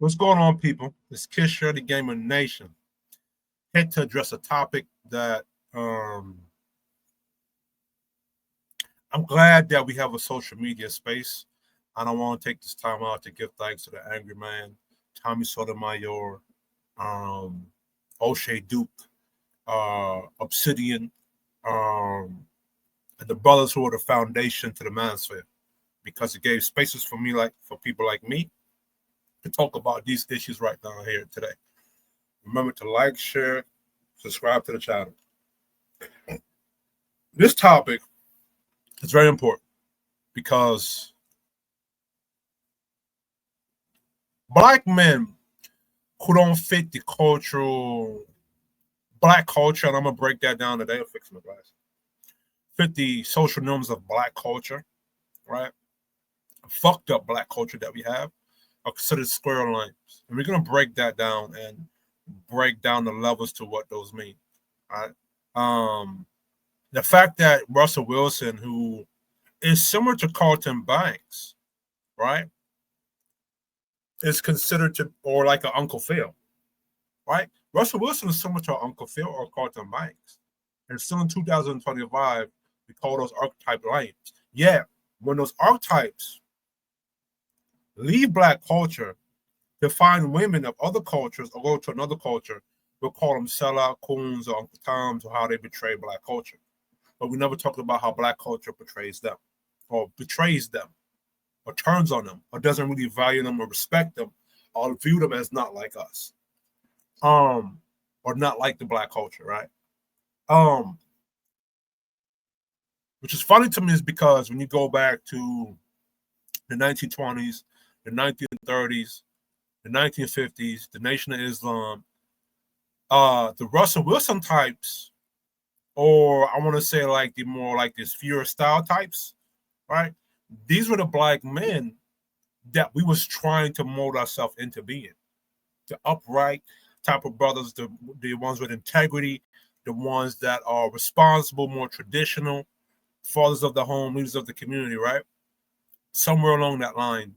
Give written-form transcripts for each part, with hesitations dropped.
What's going on, people? It's Kisha, the Gamer Nation. Here to address a topic that I'm glad that we have a social media space. I don't want to take this time out to give thanks to the Angry Man, Tommy Sotomayor, O'Shea Duke, Obsidian, and the brothers who are the foundation to the manosphere, because it gave spaces for me, for people like me, to talk about these issues right now here today. Remember to like, share, subscribe to the channel. This topic is very important because Black men who don't fit the Black culture, and I'm going to break that down today. I'll fix my glass. Fit the social norms of Black culture, right? Fucked up Black culture that we have are considered square lanes. And we're going to break that down and break down the levels to what those mean, right? The fact that Russell Wilson, who is similar to Carlton Banks, right, is considered to, or like an Uncle Phil, right? Russell Wilson is similar to Uncle Phil or Carlton Banks. And still in 2025, we call those archetype lanes. Yeah, when those archetypes leave Black culture to find women of other cultures or go to another culture, we'll call them sellout, coons, or Uncle Toms, or how they betray Black culture. But we never talked about how Black culture portrays them, or betrays them, or turns on them, or doesn't really value them or respect them, or view them as not like us, or not like the Black culture, right? Which is funny to me is because when you go back to the 1920s, the 1930s, the 1950s, the Nation of Islam, the Russell Wilson types, or I want to say like the more like this Fuhrer style types, right? These were the Black men that we was trying to mold ourselves into being. The upright type of brothers, the ones with integrity, the ones that are responsible, more traditional, fathers of the home, leaders of the community, right? Somewhere along that line,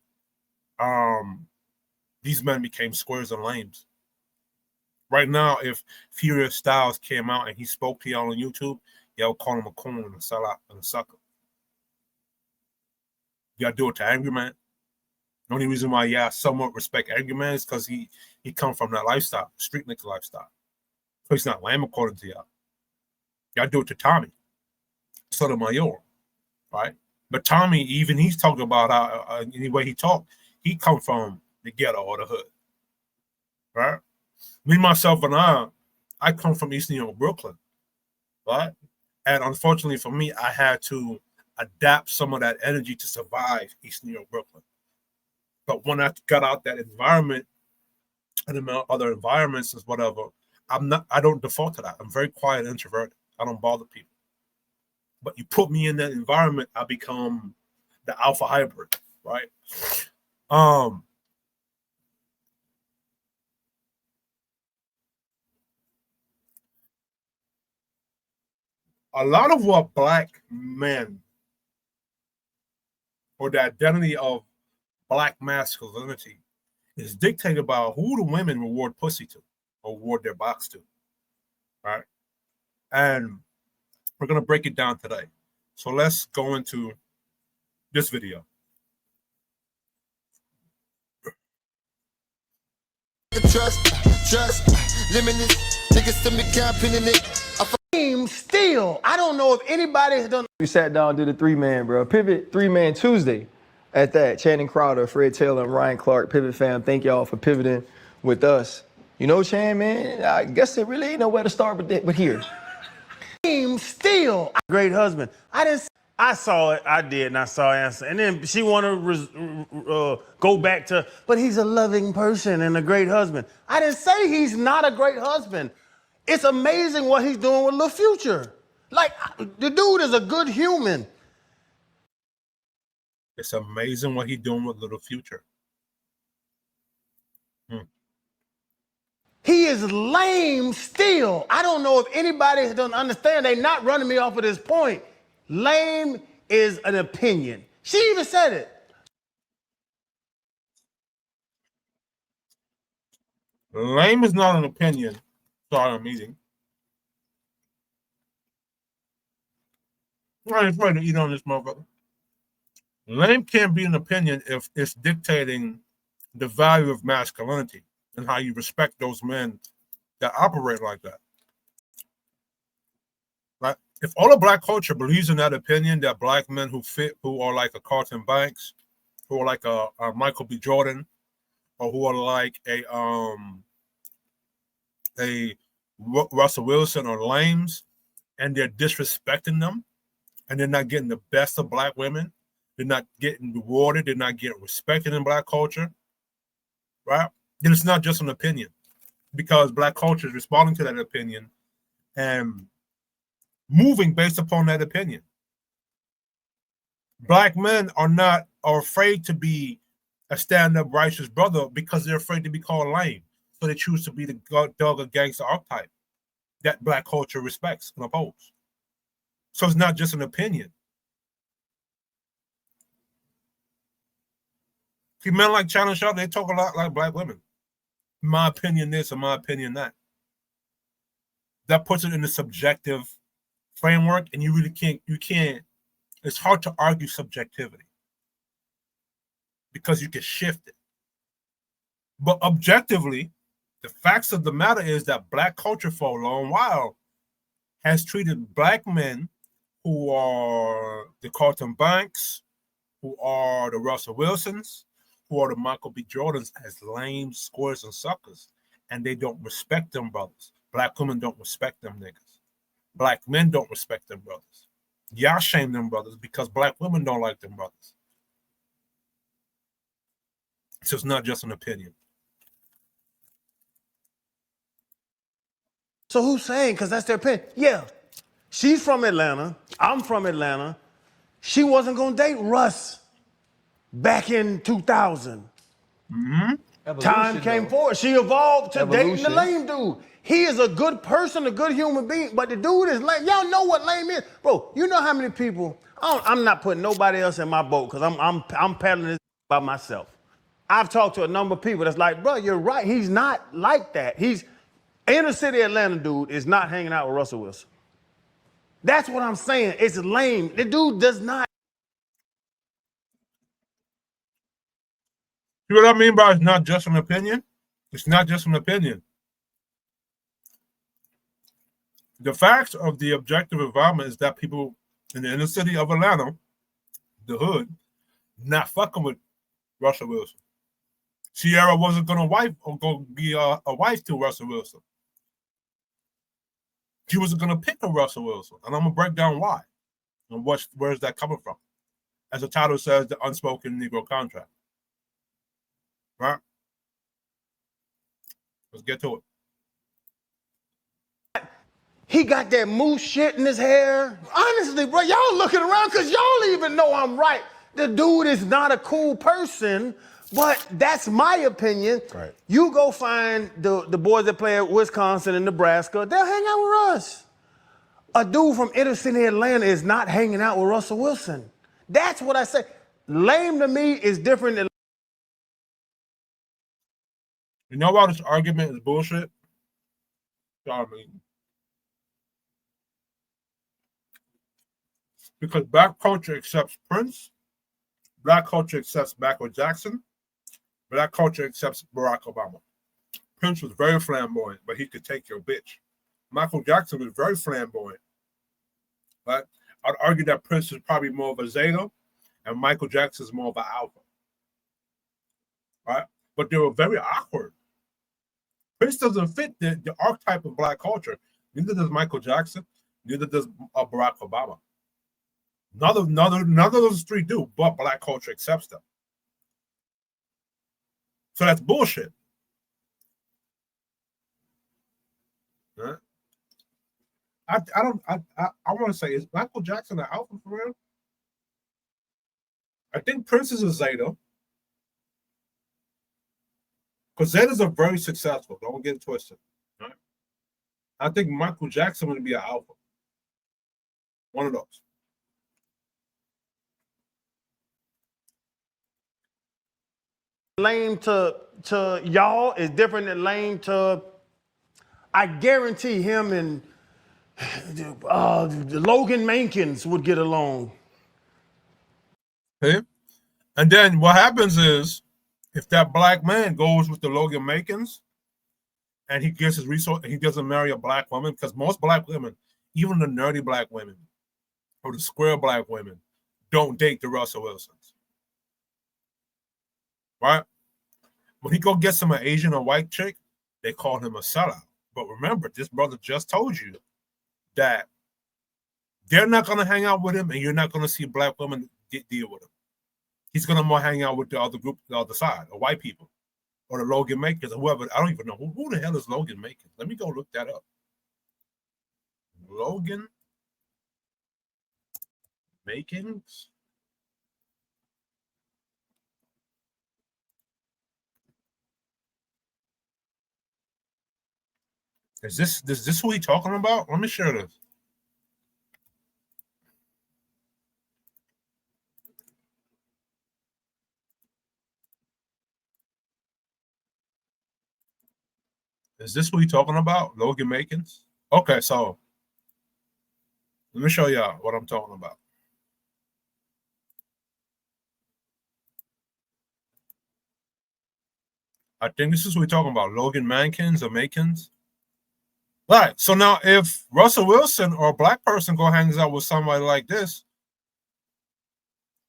these men became squares and lames. Right now, if Fuhrer Styles came out and he spoke to y'all on YouTube, y'all call him a coon and a sellout and a sucker. Y'all do it to Angry Man. The only reason why y'all somewhat respect Angry Man is because he come from that lifestyle, street nigga lifestyle. So he's not lame according to y'all. Y'all do it to Tommy Sotomayor, right? But Tommy, even he's talking about how any way he talked, he come from the ghetto or the hood, right? Me, myself, and I come from East New York, Brooklyn, right? And unfortunately for me, I had to adapt some of that energy to survive East New York, Brooklyn. But when I got out that environment and other environments and whatever, I don't default to that. I'm very quiet and introverted. I don't bother people. But you put me in that environment, I become the alpha hybrid, right? A lot of what Black men, or the identity of Black masculinity, is dictated by who the women reward pussy to or reward their box to, right? And we're going to break it down today. So let's go into this video. Trust, limitless, niggas to me camping it. Still, I don't know if anybody has done. We sat down and did a three-man, bro. Pivot three-man Tuesday at that. Channing Crowder, Fred Taylor, and Ryan Clark. Pivot fam, thank y'all for pivoting with us. You know, Chan, man, I guess it really ain't nowhere to start but here. Still, great husband. I saw it, I did, and I saw answer. And then she want to go back to, but he's a loving person and a great husband. I didn't say he's not a great husband. It's amazing what he's doing with Lil Future. Like, the dude is a good human. It's amazing what he's doing with Little Future. He is lame still. I don't know if anybody doesn't understand. They're not running me off of this point. Lame is an opinion. She even said it. Lame is not an opinion. Sorry, I'm eating. I'm afraid to eat on this motherfucker. Lame can't be an opinion if it's dictating the value of masculinity and how you respect those men that operate like that. Right? If all of black culture believes in that opinion that black men who are like a Carlton Banks, who are like a Michael B. Jordan, or who are like a Russell Wilson or lames, and they're disrespecting them, and they're not getting the best of black women, they're not getting rewarded, they're not getting respected in black culture, right? Then it's not just an opinion, because black culture is responding to that opinion and moving based upon that opinion. Black men are afraid to be a stand-up righteous brother because they're afraid to be called lame. So they choose to be the dog or gangster archetype that black culture respects and opposes. So it's not just an opinion. See, men like Ciara and Sha'carri, they talk a lot like black women. My opinion this and my opinion that. That puts it in the subjective framework, and you can't, it's hard to argue subjectivity because you can shift it. But objectively, the facts of the matter is that black culture for a long while has treated black men who are the Carlton Banks, who are the Russell Wilsons, who are the Michael B. Jordans as lame squares and suckers, and they don't respect them brothers. Black women don't respect them niggas. Black men don't respect them brothers. Y'all shame them brothers because black women don't like them brothers. So it's not just an opinion. So who's saying? Because that's their opinion. Yeah, she's from Atlanta. I'm from Atlanta. She wasn't going to date Russ back in 2000. Mm-hmm. Time came forward. She evolved to dating the lame dude. He is a good person, a good human being, but the dude is lame. Y'all know what lame is. Bro, you know how many people, I'm not putting nobody else in my boat because I'm peddling this by myself. I've talked to a number of people that's like, bro, you're right. He's not like that. He's inner city Atlanta dude is not hanging out with Russell Wilson. That's what I'm saying. It's lame. The dude does not. See what I mean by it's not just an opinion? It's not just an opinion. The facts of the objective environment is that people in the inner city of Atlanta, the hood, not fucking with Russell Wilson. Ciara wasn't gonna be a wife to Russell Wilson. She wasn't gonna pick a Russell Wilson, and I'm gonna break down why and where's that coming from. As the title says, the Unspoken Negro Contract. Right? Let's get to it. He got that moose shit in his hair. Honestly, bro, y'all looking around because y'all even know I'm right. The dude is not a cool person, but that's my opinion. Right. You go find the boys that play at Wisconsin and Nebraska, they'll hang out with us. A dude from inner city Atlanta is not hanging out with Russell Wilson. That's what I say. Lame to me is different than. You know why this argument is bullshit? I mean, because black culture accepts Prince, black culture accepts Michael Jackson, black culture accepts Barack Obama. Prince was very flamboyant, but he could take your bitch. Michael Jackson was very flamboyant. Right? I'd argue that Prince is probably more of a Zeta, and Michael Jackson is more of an Alpha. Right? But they were very awkward. Prince doesn't fit the archetype of black culture. Neither does Michael Jackson. Neither does Barack Obama. None of those three do, but black culture accepts them. So that's bullshit. Right? I want to say, is Michael Jackson an alpha for real? I think Prince is a Zeta. Because Zetas are very successful. Don't get it twisted. Right? I think Michael Jackson would be an alpha. One of those. Lame to to y'all is different than lame to, I guarantee him and Logan Mankins would get along. Okay? And then what happens is, if that black man goes with the Logan Mankins and he gets his resource, he doesn't marry a black woman, because most black women, even the nerdy black women or the square black women, don't date the Russell Wilsons. Right? When he go get some Asian or white chick, they call him a sellout. But remember, this brother just told you that they're not going to hang out with him, and you're not going to see black women deal with him. He's going to more hang out with the other group, the other side, the white people, or the Logan Makers, or whoever. I don't even know. Who the hell is Logan Makers? Let me go look that up. Logan Makings? Is this who he talking about? Let me share this. Is this who he talking about? Logan Makins? Okay, so let me show y'all what I'm talking about. I think this is what we're talking about. Logan Mankins or Makins. Right. So now if Russell Wilson or a black person go hangs out with somebody like this,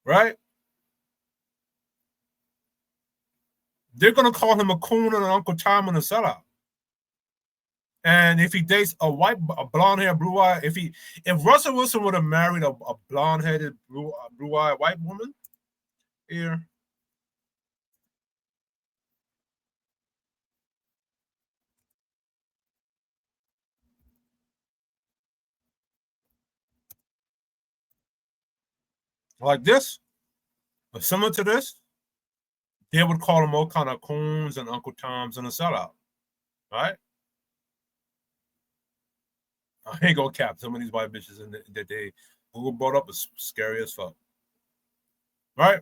right? They're gonna call him a coon and an Uncle Tom and a sellout. And if he dates a blonde hair, blue eye, if Russell Wilson would have married a blonde headed, blue eyed white woman, here. Like this, or similar to this, they would call them all kind of coons and Uncle Toms and a sellout, right? I ain't gonna cap some of these white bitches in that they Google brought up is scary as fuck, right?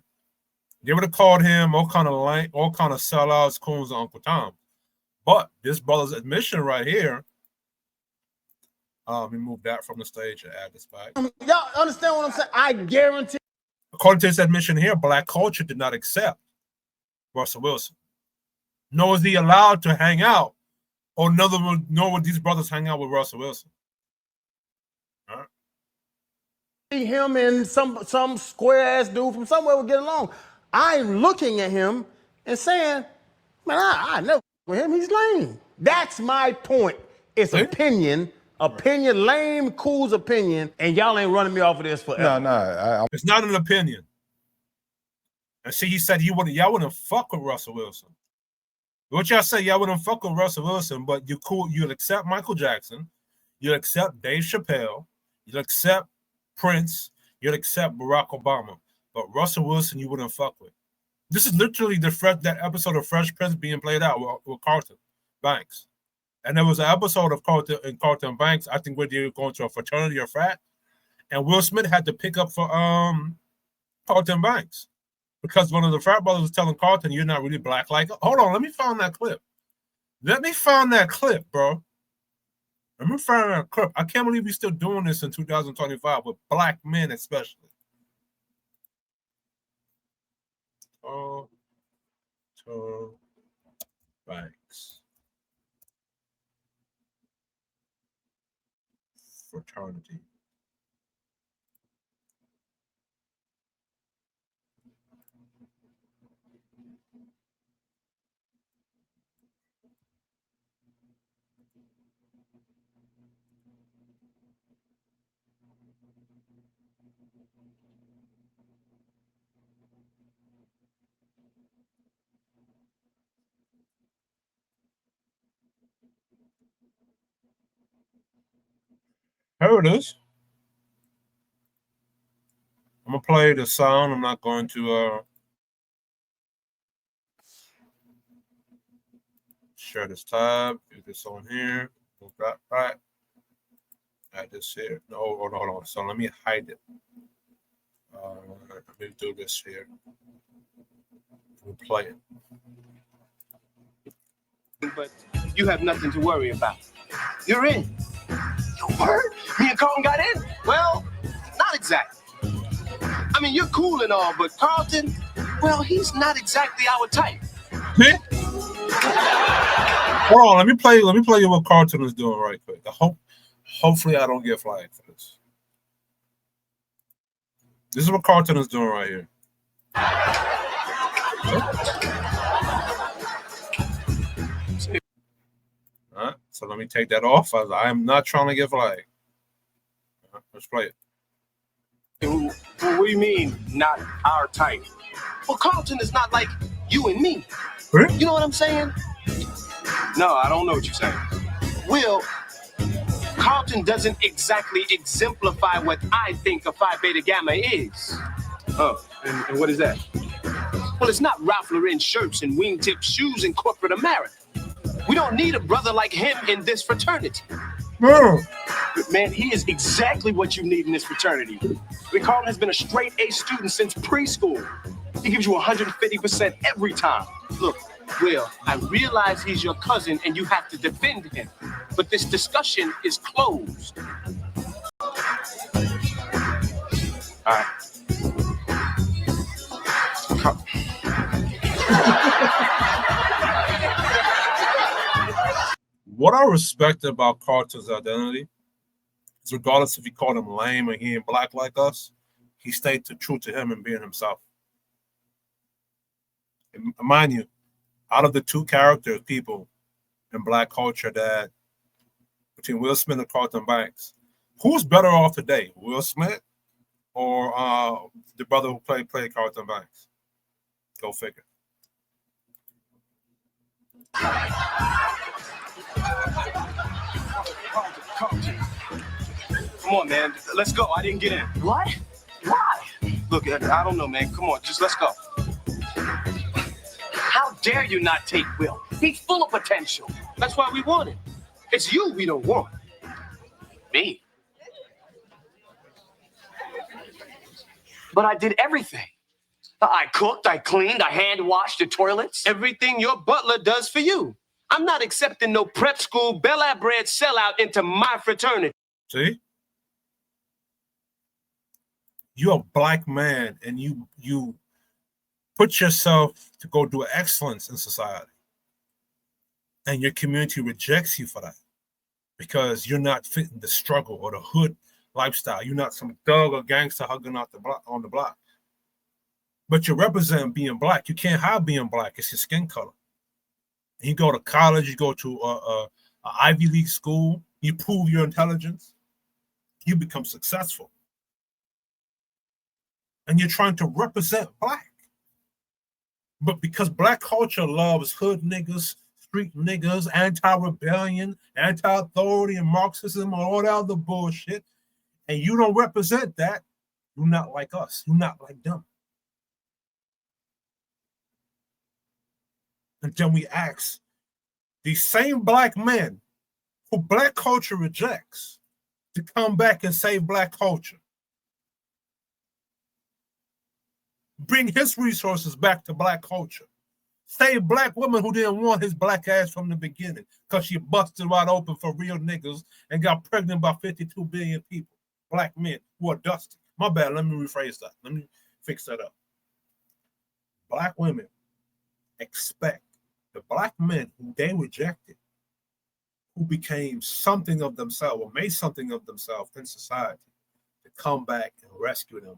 They would have called him all kind of sellouts, coons, and Uncle Tom. But this brother's admission right here. Let me move that from the stage and add this back. Y'all understand what I'm saying? I guarantee. According to his admission here, black culture did not accept Russell Wilson. Nor is he allowed to hang out, or nor would these brothers hang out with Russell Wilson. All right. Him and some square ass dude from somewhere would get along. I'm looking at him and saying, man, I never with him. He's lame. That's my point. It's opinion, lame, cool's opinion, and y'all ain't running me off of this forever. No. It's not an opinion. And see, he said y'all wouldn't fuck with Russell Wilson. What y'all say, y'all wouldn't fuck with Russell Wilson, but you'll accept Michael Jackson, you'll accept Dave Chappelle, you'll accept Prince, you'll accept Barack Obama, but Russell Wilson you wouldn't fuck with. This is literally that episode of Fresh Prince being played out with Carlton Banks. And there was an episode of Carlton Banks, I think, where they were going to a fraternity or frat, and Will Smith had to pick up for Carlton Banks because one of the frat brothers was telling Carlton, "You're not really black like." Hold on, let me find that clip. Bro. Let me find that clip. I can't believe we're still doing this in 2025 with black men, especially. Carlton Banks. Fraternity. Here it is. I'm gonna play the sound. I'm not going to share this tab. Get this on here. Move that back. Add this here. No, hold on. So let me hide it. Let me do this here. We'll play it. but you have nothing to worry about. You're in. Your word? Me and Carlton got in? Well, not exactly. I mean, you're cool and all, but Carlton, well, he's not exactly our type. See? Hold on, let me play you what Carlton is doing right quick. Hopefully I don't get flagged for this. This is what Carlton is doing right here. All right, so let me take that off. I am not trying to get flagged. Let's play it. What do you mean, not our type? Well, Carlton is not like you and me. Really? You know what I'm saying? No, I don't know what you're saying. Will, Carlton doesn't exactly exemplify what I think a Phi Beta Gamma is. Oh, and what is that? Well, it's not Ralph Lauren shirts and wingtip shoes in corporate America. We don't need a brother like him in this fraternity. No. Man, he is exactly what you need in this fraternity. Carlton has been a straight A student since preschool. He gives you 150% every time. Look, Will, I realize he's your cousin and you have to defend him, but this discussion is closed. All right. What I respect about Carter's identity is regardless if he called him lame or he ain't black like us, he stayed true to him and being himself. And mind you, out of the two people in black culture that between Will Smith and Carlton Banks, who's better off today, Will Smith or the brother who played Carlton Banks? Go figure. Come on, man. Let's go. I didn't get in. What? Why? Look, I don't know, man. Come on, just let's go. How dare you not take Will? He's full of potential. That's why we want him. It's you we don't want. Me. But I did everything. I cooked, I cleaned, I hand washed the toilets. Everything your butler does for you. I'm not accepting no prep school, Bel Air bred sellout into my fraternity. See? You're a black man and you put yourself to go do excellence in society. And your community rejects you for that because you're not fitting the struggle or the hood lifestyle. You're not some thug or gangster hugging out on the block. But you represent being black. You can't hide being black. It's your skin color. You go to college, you go to a Ivy League school, you prove your intelligence, you become successful. And you're trying to represent black. But because black culture loves hood niggas, street niggas, anti-rebellion, anti-authority, and Marxism, and all that other bullshit, and you don't represent that, you're not like us. You're not like them. And then we ask these same black men who black culture rejects to come back and save black culture. Bring his resources back to black culture. Save black women who didn't want his black ass from the beginning because she busted wide open for real niggas and got pregnant by 52 billion people. Black men who are dusty. My bad, let me rephrase that. Let me fix that up. Black women expect the black men who they rejected, who became something of themselves or made something of themselves in society, to come back and rescue them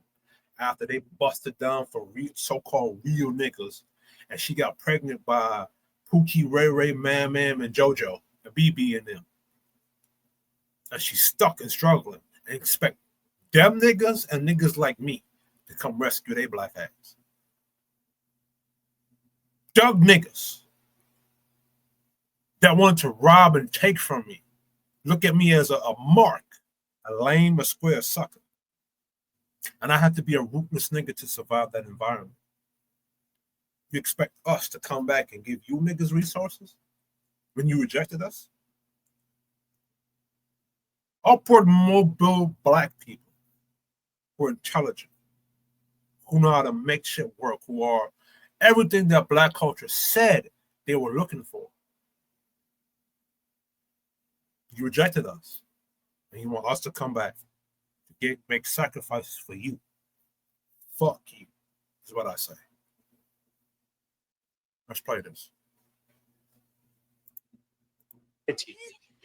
after they busted down for so-called real niggas, and she got pregnant by Pookie, Ray Ray, Man, and JoJo, and BB and them. And she's stuck and struggling and expect them niggas and niggas like me to come rescue their black ass. Thug niggas that want to rob and take from me. Look at me as a mark, a lame, a square sucker. And I have to be a ruthless nigga to survive that environment. You expect us to come back and give you niggas resources when you rejected us? Upward mobile black people who are intelligent, who know how to make shit work, who are everything that black culture said they were looking for. You rejected us. And you want us to come back to make sacrifices for you. Fuck you, is what I say. Let's play this.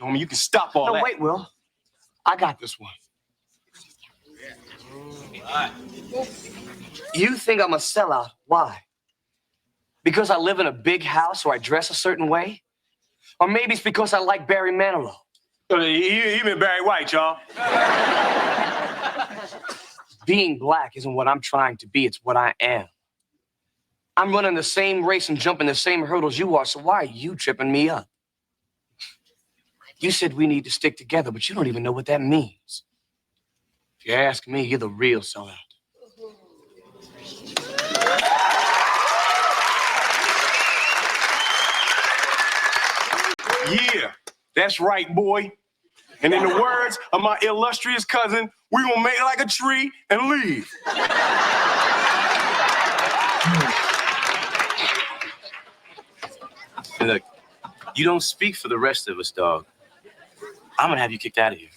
Homie, you can stop all that. No, wait, Will. I got this one. You think I'm a sellout. Why? Because I live in a big house or I dress a certain way? Or maybe it's because I like Barry Manilow. Even Barry White, y'all. Being black isn't what I'm trying to be, it's what I am. I'm running the same race and jumping the same hurdles you are, so why are you tripping me up? You said we need to stick together, but you don't even know what that means. If you ask me, you're the real sellout. Yeah, that's right, boy. And in the words of my illustrious cousin, we gonna make like a tree and leave. And look, you don't speak for the rest of us, dog. I'm gonna have you kicked out of here.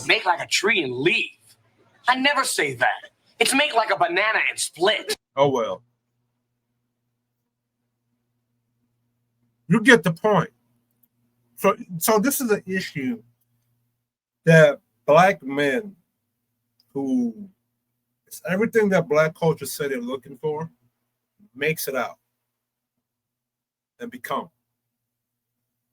Make like a tree and leave. I never say that. It's make like a banana and split. Oh, well. You get the point. So this is an issue that black men who, it's everything that black culture said they're looking for, makes it out and become.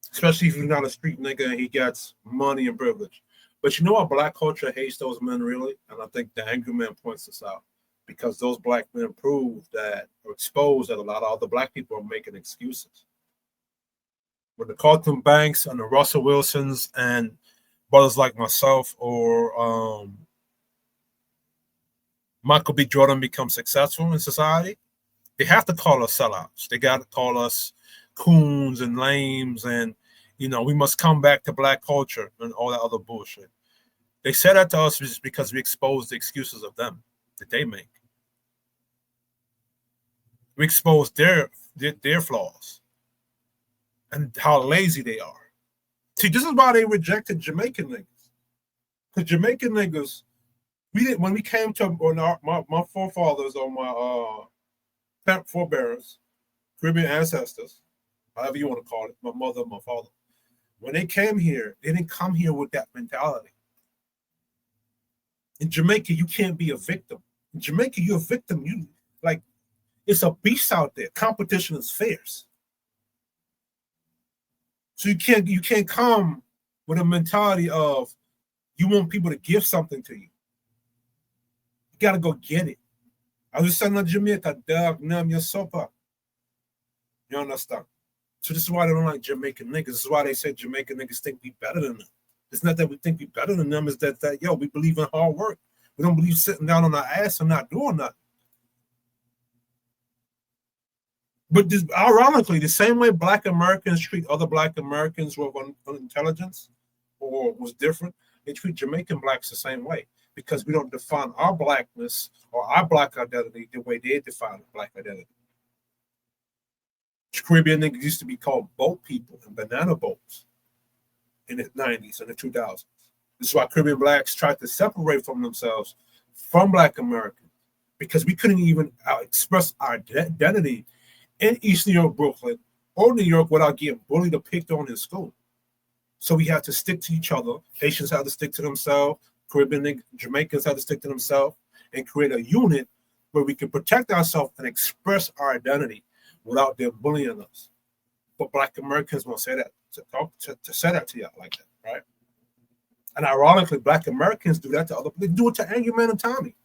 Especially if you're not a street nigga and he gets money and privilege. But you know what black culture hates those men really? And I think the Angry Man points this out. Because those black men prove that, or expose that a lot of other black people are making excuses. When the Carlton Banks and the Russell Wilsons and brothers like myself or Michael B. Jordan become successful in society, they have to call us sellouts. They got to call us coons and lames and, you know, we must come back to black culture and all that other bullshit. They said that to us just because we expose the excuses of them that they make. We expose their flaws and how lazy they are. See, this is why they rejected Jamaican niggas. Because Jamaican niggas, when we came to my forefathers or my forebearers, Caribbean ancestors, however you want to call it, my mother and my father, when they came here, they didn't come here with that mentality. In Jamaica, you can't be a victim. In Jamaica, you're a victim. It's a beast out there. Competition is fierce. So you can't come with a mentality of you want people to give something to you. You gotta go get it. I was saying in Jamaica, dog, numb your sopa. You understand? So this is why they don't like Jamaican niggas. This is why they say Jamaican niggas think we better than them. It's not that we think we better than them, it's that yo, we believe in hard work. We don't believe sitting down on our ass and not doing nothing. But ironically, the same way black Americans treat other black Americans with intelligence or was different, they treat Jamaican blacks the same way because we don't define our blackness or our black identity the way they define black identity. Caribbean niggas used to be called boat people and banana boats in the 90s and the 2000s. This is why Caribbean blacks tried to separate from themselves from black Americans because we couldn't even express our identity in East New York, Brooklyn, or New York without getting bullied or picked on in school. So we had to stick to each other. Haitians had to stick to themselves. Caribbean Jamaicans had to stick to themselves and create a unit where we can protect ourselves and express our identity without them bullying us. But black Americans won't say that, to say that to y'all like that, right? And ironically, black Americans do that to other people. They do it to Angry Man and Tommy.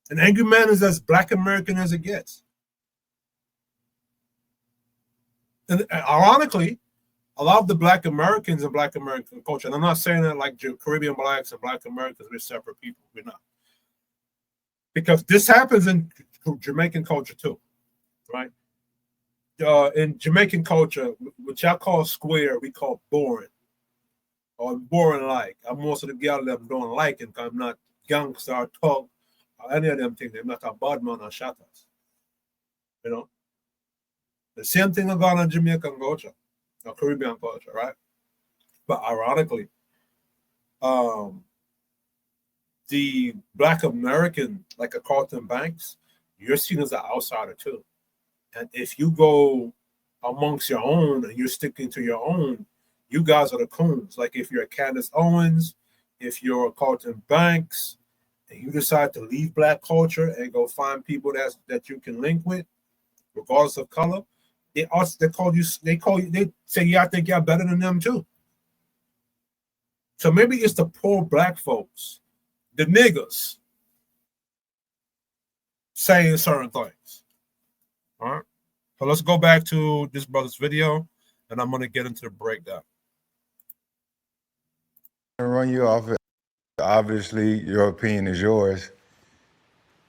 And Angry Man is as black American as it gets. And ironically, a lot of the black Americans and black American culture, and I'm not saying that like Caribbean blacks and black Americans, we're separate people. We're not. Because this happens in Jamaican culture too, right? In Jamaican culture, which y'all call square, we call boring. Or boring like. I'm most of the girls that don't like it. I'm not gangster or thug or any of them things. I'm not a bad man or shatters. You know? The same thing about on Jamaican culture, or Caribbean culture, right? But ironically, the Black American, like a Carlton Banks, you're seen as an outsider too. And if you go amongst your own and you're sticking to your own, you guys are the coons. Like if you're a Candace Owens, if you're a Carlton Banks, and you decide to leave Black culture and go find people that you can link with, regardless of color, they say, yeah, I think y'all better than them too. So maybe it's the poor Black folks, the niggas, saying certain things. All right. So let's go back to this brother's video, and I'm going to get into the breakdown. Run you off. Obviously, your opinion is yours.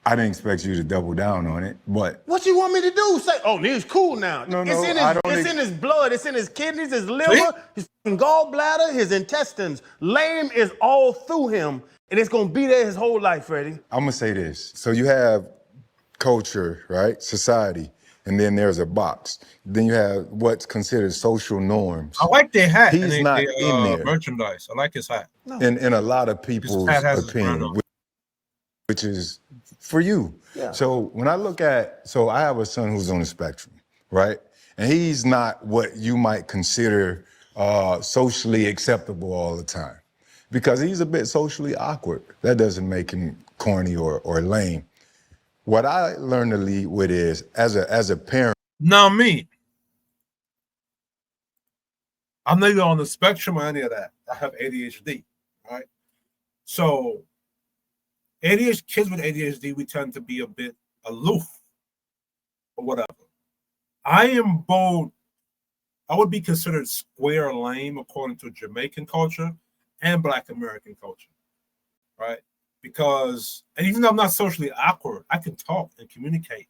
I didn't expect you to double down on it, but What you want me to do? Say, oh, he's cool now. No, It's in his blood. It's in his kidneys, his liver, his gallbladder, his intestines. Lame is all through him, and it's going to be there his whole life, Freddie. I'm going to say this. So you have culture, right? Society. And then there's a box. Then you have what's considered social norms. I like their hat. He's not in there. Merchandise. I like his hat. No. In a lot of people's opinion, which is for you. Yeah. So when I look at, I have a son who's on the spectrum, right? And he's not what you might consider socially acceptable all the time, because he's a bit socially awkward. That doesn't make him corny or lame. What I learned to lead with is, as a parent. Now me, I'm not even on the spectrum or any of that. I have ADHD, right? So kids with ADHD, we tend to be a bit aloof or whatever. I am both, I would be considered square lame according to Jamaican culture and Black American culture, right? Because, and even though I'm not socially awkward, I can talk and communicate.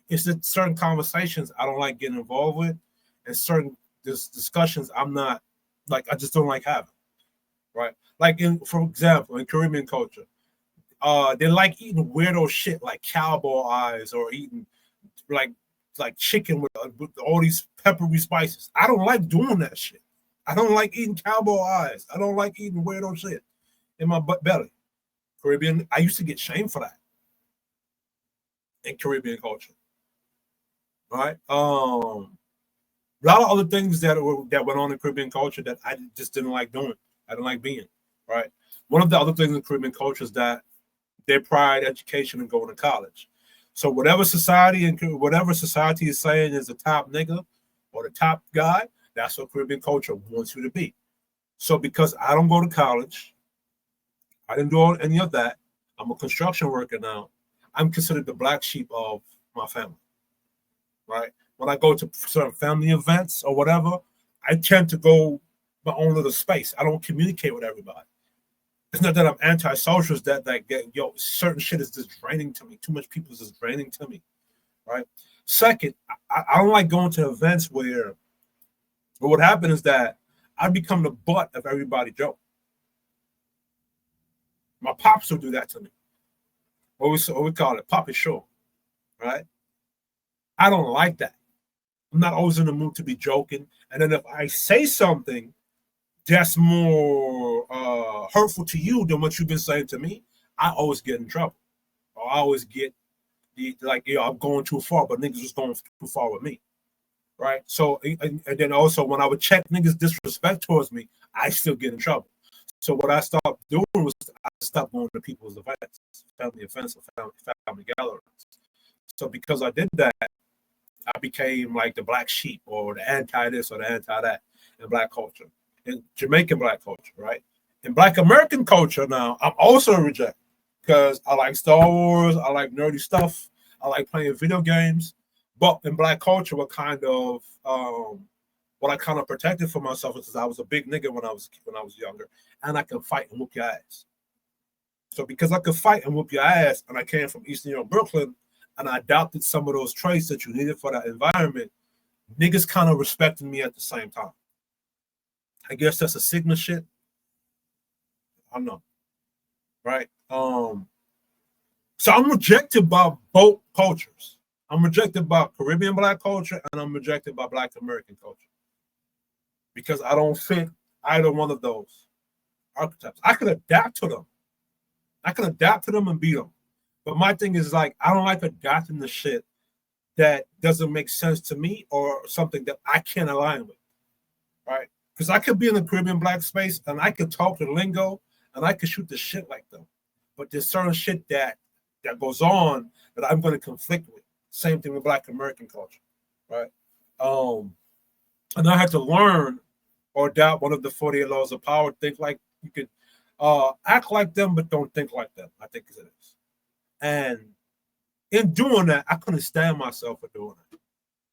It's that certain conversations I don't like getting involved with, and certain discussions I'm not, like, I just don't like having, right? Like, for example, in Caribbean culture, they like eating weirdo shit like cowboy eyes, or eating like chicken with all these peppery spices. I don't like doing that shit. I don't like eating cowboy eyes. I don't like eating weirdo shit in my belly. Caribbean, I used to get shamed for that in Caribbean culture, right? A lot of other things that went on in Caribbean culture that I just didn't like doing. I didn't like being, right? One of the other things in Caribbean culture is that they pride education and going to college. So whatever society is saying is the top nigga or the top guy, that's what Caribbean culture wants you to be. So because I don't go to college, I didn't do any of that. I'm a construction worker now. I'm considered the black sheep of my family, right? When I go to certain family events or whatever, I tend to go my own little space. I don't communicate with everybody. It's not that I'm anti-social, it's that certain shit is just draining to me. Too much people is just draining to me, right? Second, I don't like going to events where what happened is that I become the butt of everybody's joke. My pops will do that to me. What we call it, poppy show, right? I don't like that. I'm not always in the mood to be joking. And then if I say something that's more hurtful to you than what you've been saying to me, I always get in trouble. Or I always get I'm going too far, but niggas was going too far with me, right? So, and then also when I would check niggas' disrespect towards me, I still get in trouble. So what I stopped doing was I stopped going to people's events, family events, or family gatherings. So because I did that, I became like the black sheep or the anti-this or the anti-that in black culture, in Jamaican black culture, right? In Black American culture now, I'm also a reject because I like Star Wars, I like nerdy stuff, I like playing video games. But in black culture, what I kind of protected for myself is I was a big nigga when I was younger, and I could fight and whoop your ass. So because I could fight and whoop your ass, and I came from Eastern New York, Brooklyn, and I adopted some of those traits that you needed for that environment, niggas kind of respected me at the same time. I guess that's a Sigma shit. I don't know, right? So I'm rejected by both cultures. I'm rejected by Caribbean Black culture, and I'm rejected by Black American culture because I don't fit either one of those archetypes. I can adapt to them. And beat them. But my thing is like, I don't like adapting the shit that doesn't make sense to me or something that I can't align with, right? Because I could be in the Caribbean Black space and I could talk the lingo and I could shoot the shit like them. But there's certain shit that goes on that I'm going to conflict with. Same thing with Black American culture, right? And I had to learn or adopt one of the 48 laws of power. Think like you could act like them, but don't think like them, I think it is. And in doing that, I couldn't stand myself for doing it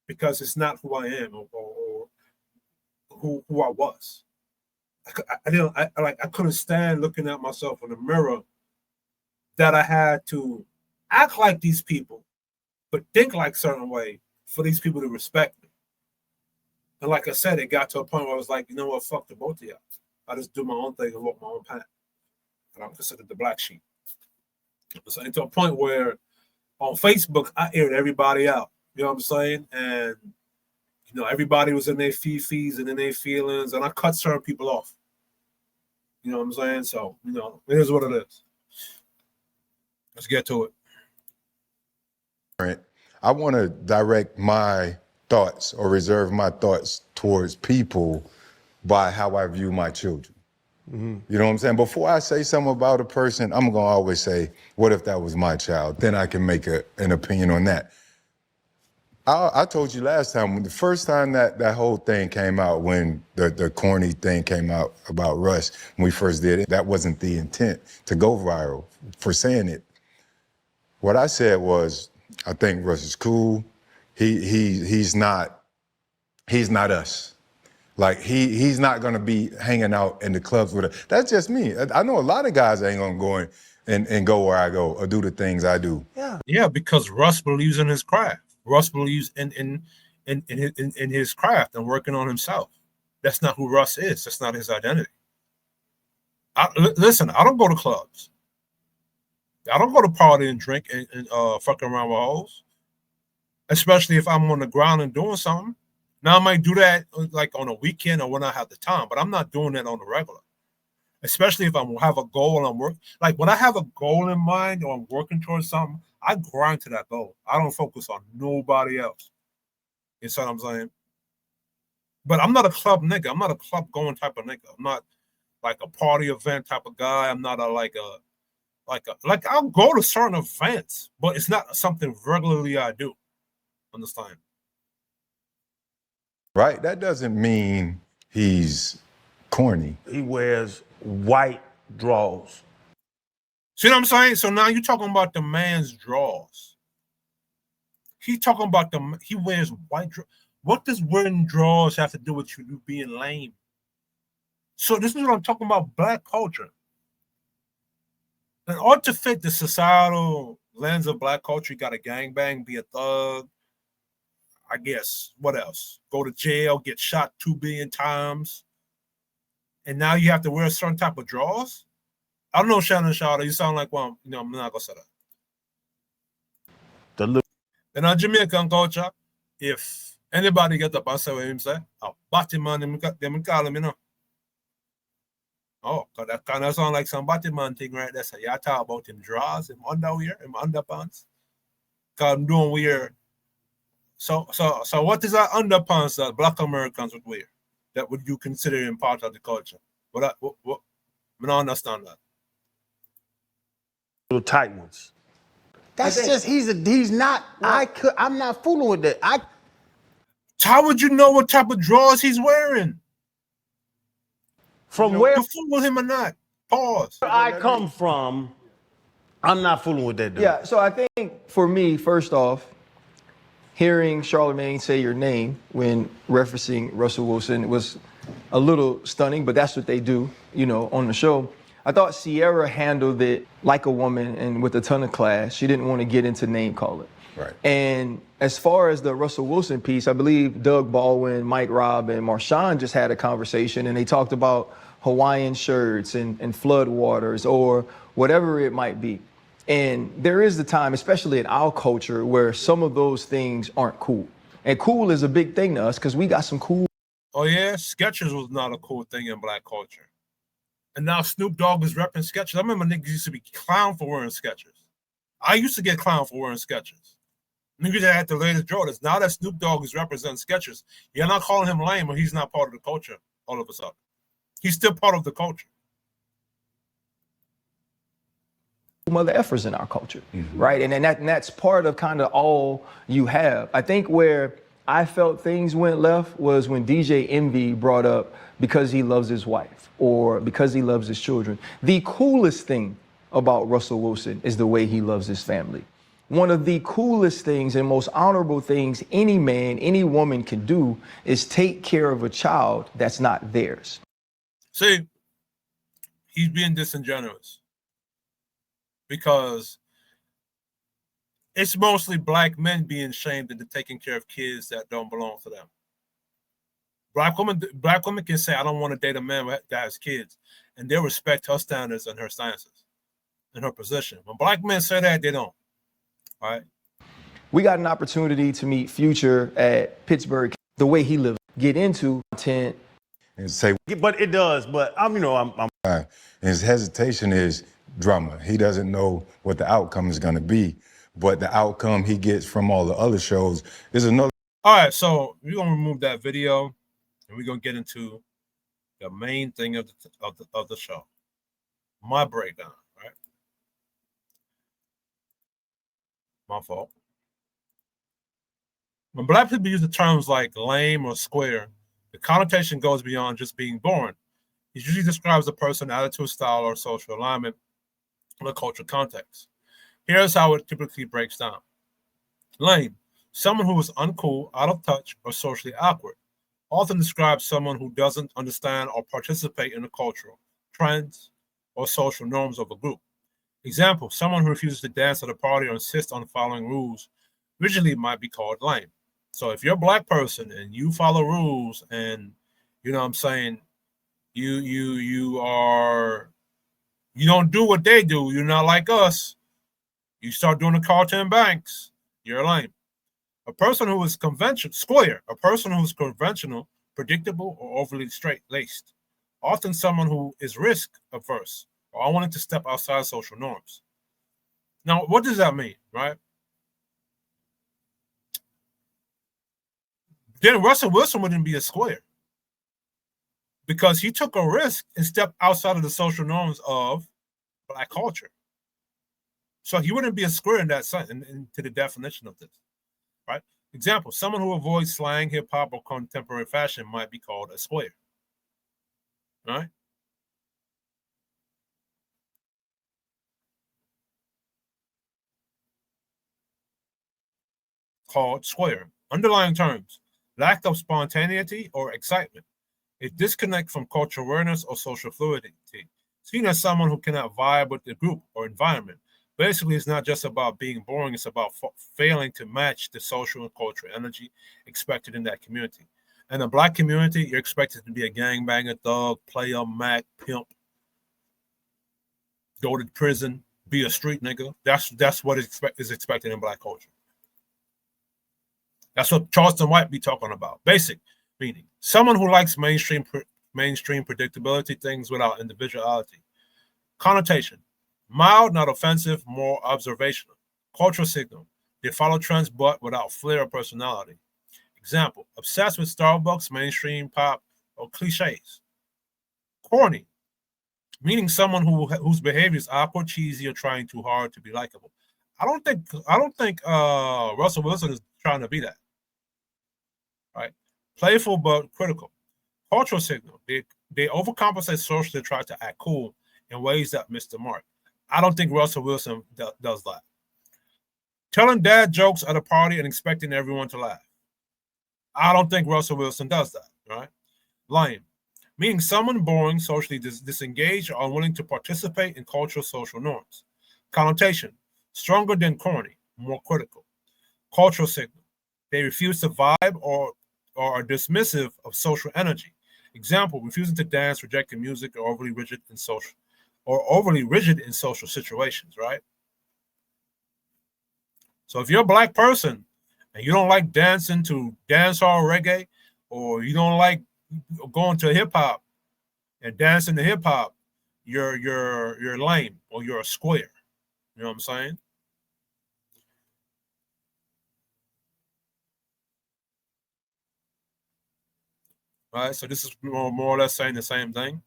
because it's not who I am or who I was. I couldn't stand looking at myself in the mirror that I had to act like these people, but think like a certain way for these people to respect me. And like I said, it got to a point where I was like, you know what, fuck the both of y'all. I just do my own thing and walk my own path. And I'm considered the black sheep. So to a point where on Facebook, I aired everybody out. You know what I'm saying? And, you know, everybody was in their fees and in their feelings, and I cut certain people off. You know what I'm saying? So, you know, it is what it is. Let's get to it. All right. I want to direct my thoughts or reserve my thoughts towards people by how I view my children. Mm-hmm. You know what I'm saying? Before I say something about a person, I'm going to always say, what if that was my child? Then I can make an opinion on that. I told you last time, when the first time that whole thing came out, when the corny thing came out about Russ, when we first did it, that wasn't the intent to go viral for saying it. What I said was, I think Russ is cool. He's not us. Like he's not gonna be hanging out in the clubs with us. That's just me. I know a lot of guys ain't gonna go and go where I go or do the things I do. Yeah, because Russ believes in his craft. Russ believes in his craft and working on himself. That's not who Russ is. That's not his identity. Listen, I don't go to clubs. I don't go to party and drink and fucking around with hoes. Especially if I'm on the ground and doing something. Now I might do that like on a weekend or when I have the time, but I'm not doing that on the regular. Especially if I have a goal and I'm working. Like when I have a goal in mind or I'm working towards something, I grind to that goal. I don't focus on nobody else. You see what I'm saying? But I'm not a club nigga. I'm not a club going type of nigga. I'm not like a party event type of guy. I'm not like I'll go to certain events, but it's not something regularly I do. Understand? Right? That doesn't mean he's corny. He wears white drawers. See what I'm saying? So now you're talking about the man's drawers. He's talking about he wears white drawers. What does wearing drawers have to do with you being lame? So this is what I'm talking about, black culture. In order to fit the societal lens of black culture, you got to gangbang, be a thug. I guess, what else? Go to jail, get shot 2 billion times. And now you have to wear a certain type of drawers? I don't know, Shannon Shawty, you sound like one. You know, I'm not going to say that. In our Jamaican culture, if anybody get up and say what him say, a batty man, them call him, you know. Oh, because that kind of sound like some batty man thing right there. So you talk about him drawers, him underwear, him underpants. Because I'm doing weird. So what is that underpants that black Americans would wear that would you consider in part of the culture? What I don't understand that. Little tight ones. That's just he's not. I'm not fooling with that. How would you know what type of drawers he's wearing? From where you fool with him or not? Pause. Where I come from, I'm not fooling with that dude. Yeah. So I think for me, first off, hearing Charlamagne say your name when referencing Russell Wilson was a little stunning, but that's what they do, you know, on the show. I thought Ciara handled it like a woman and with a ton of class. She didn't want to get into name calling. Right. And as far as the Russell Wilson piece, I believe Doug Baldwin, Mike Robb, and Marshawn just had a conversation, and they talked about Hawaiian shirts and flood waters or whatever it might be. And there is the time, especially in our culture, where some of those things aren't cool. And cool is a big thing to us because we got some cool. Oh yeah, Skechers was not a cool thing in black culture. And now Snoop Dogg is repping Skechers. I remember niggas used to be clown for wearing Skechers. I used to get clown for wearing Skechers. Niggas that had the latest Jordans. Now that Snoop Dogg is representing Skechers, you're not calling him lame, or he's not part of the culture all of a sudden. He's still part of the culture. Mother effers in our culture, right? And that's part of kind of all you have. I think where I felt things went left was when DJ Envy brought up because he loves his wife or because he loves his children. The coolest thing about Russell Wilson is the way he loves his family. One of the coolest things and most honorable things any man, any woman can do is take care of a child that's not theirs. See, he's being disingenuous because it's mostly black men being shamed into taking care of kids that don't belong to them. Black women can say, I don't want to date a man that has kids, and they'll respect her standards and her stances and her position. When black men say that, they don't. All right. We got an opportunity to meet Future at Pittsburgh, the way he lives, get into content. And say, but it does. But I'm. And his hesitation is drama. He doesn't know what the outcome is going to be, but the outcome he gets from all the other shows is another. All right, so we're gonna remove that video, and we're gonna get into the main thing of the show. My breakdown, right? My fault. When black people use the terms like lame or square, the connotation goes beyond just being boring. It usually describes a person's attitude, style, or social alignment in a cultural context. Here's how it typically breaks down. Lame, someone who is uncool, out of touch, or socially awkward. Often describes someone who doesn't understand or participate in the cultural trends or social norms of a group. Example, someone who refuses to dance at a party or insists on following rules visually might be called lame. So if you're a black person and you follow rules and, you know what I'm saying, you don't do what they do, you're not like us, you start doing the Carlton Banks, you're lame. A person who is conventional, square, a person who is conventional, predictable, or overly straight-laced. Often someone who is risk-averse or unwilling to step outside social norms. Now, what does that mean, right? Then Russell Wilson wouldn't be a square because he took a risk and stepped outside of the social norms of black culture. So he wouldn't be a square in that sense, into the definition of this, right? Example, someone who avoids slang, hip hop, or contemporary fashion might be called a square, right? Called square. Underlying terms, lack of spontaneity or excitement, a disconnect from cultural awareness or social fluidity, seen as someone who cannot vibe with the group or environment. Basically, it's not just about being boring, it's about failing to match the social and cultural energy expected in that community. In the black community, you're expected to be a gangbanger, thug, player, Mac, pimp, go to prison, be a street nigga. That's what is expected in black culture. That's what Charleston White be talking about. Basic meaning, someone who likes mainstream predictability, things without individuality. Connotation, mild, not offensive, more observational. Cultural signal, they follow trends but without flair or personality. Example, obsessed with Starbucks, mainstream pop, or cliches. Corny, meaning someone whose behavior is awkward, cheesy, or trying too hard to be likable. I don't think Russell Wilson is trying to be that. Right? Playful but critical. Cultural signal, they overcompensate socially to try to act cool in ways that miss the mark. I don't think Russell Wilson does that. Telling dad jokes at a party and expecting everyone to laugh. I don't think Russell Wilson does that, right? Lame, meaning someone boring, socially disengaged, or unwilling to participate in cultural social norms. Connotation, stronger than corny, more critical. Cultural signal, they refuse to vibe or are dismissive of social energy. Example, refusing to dance, rejecting music, or overly rigid in social situations, right? So if you're a black person and you don't like dancing to dancehall reggae, or you don't like going to hip hop and dancing to hip hop, you're lame, or you're a square. You know what I'm saying? All right, so this is more or less saying the same thing.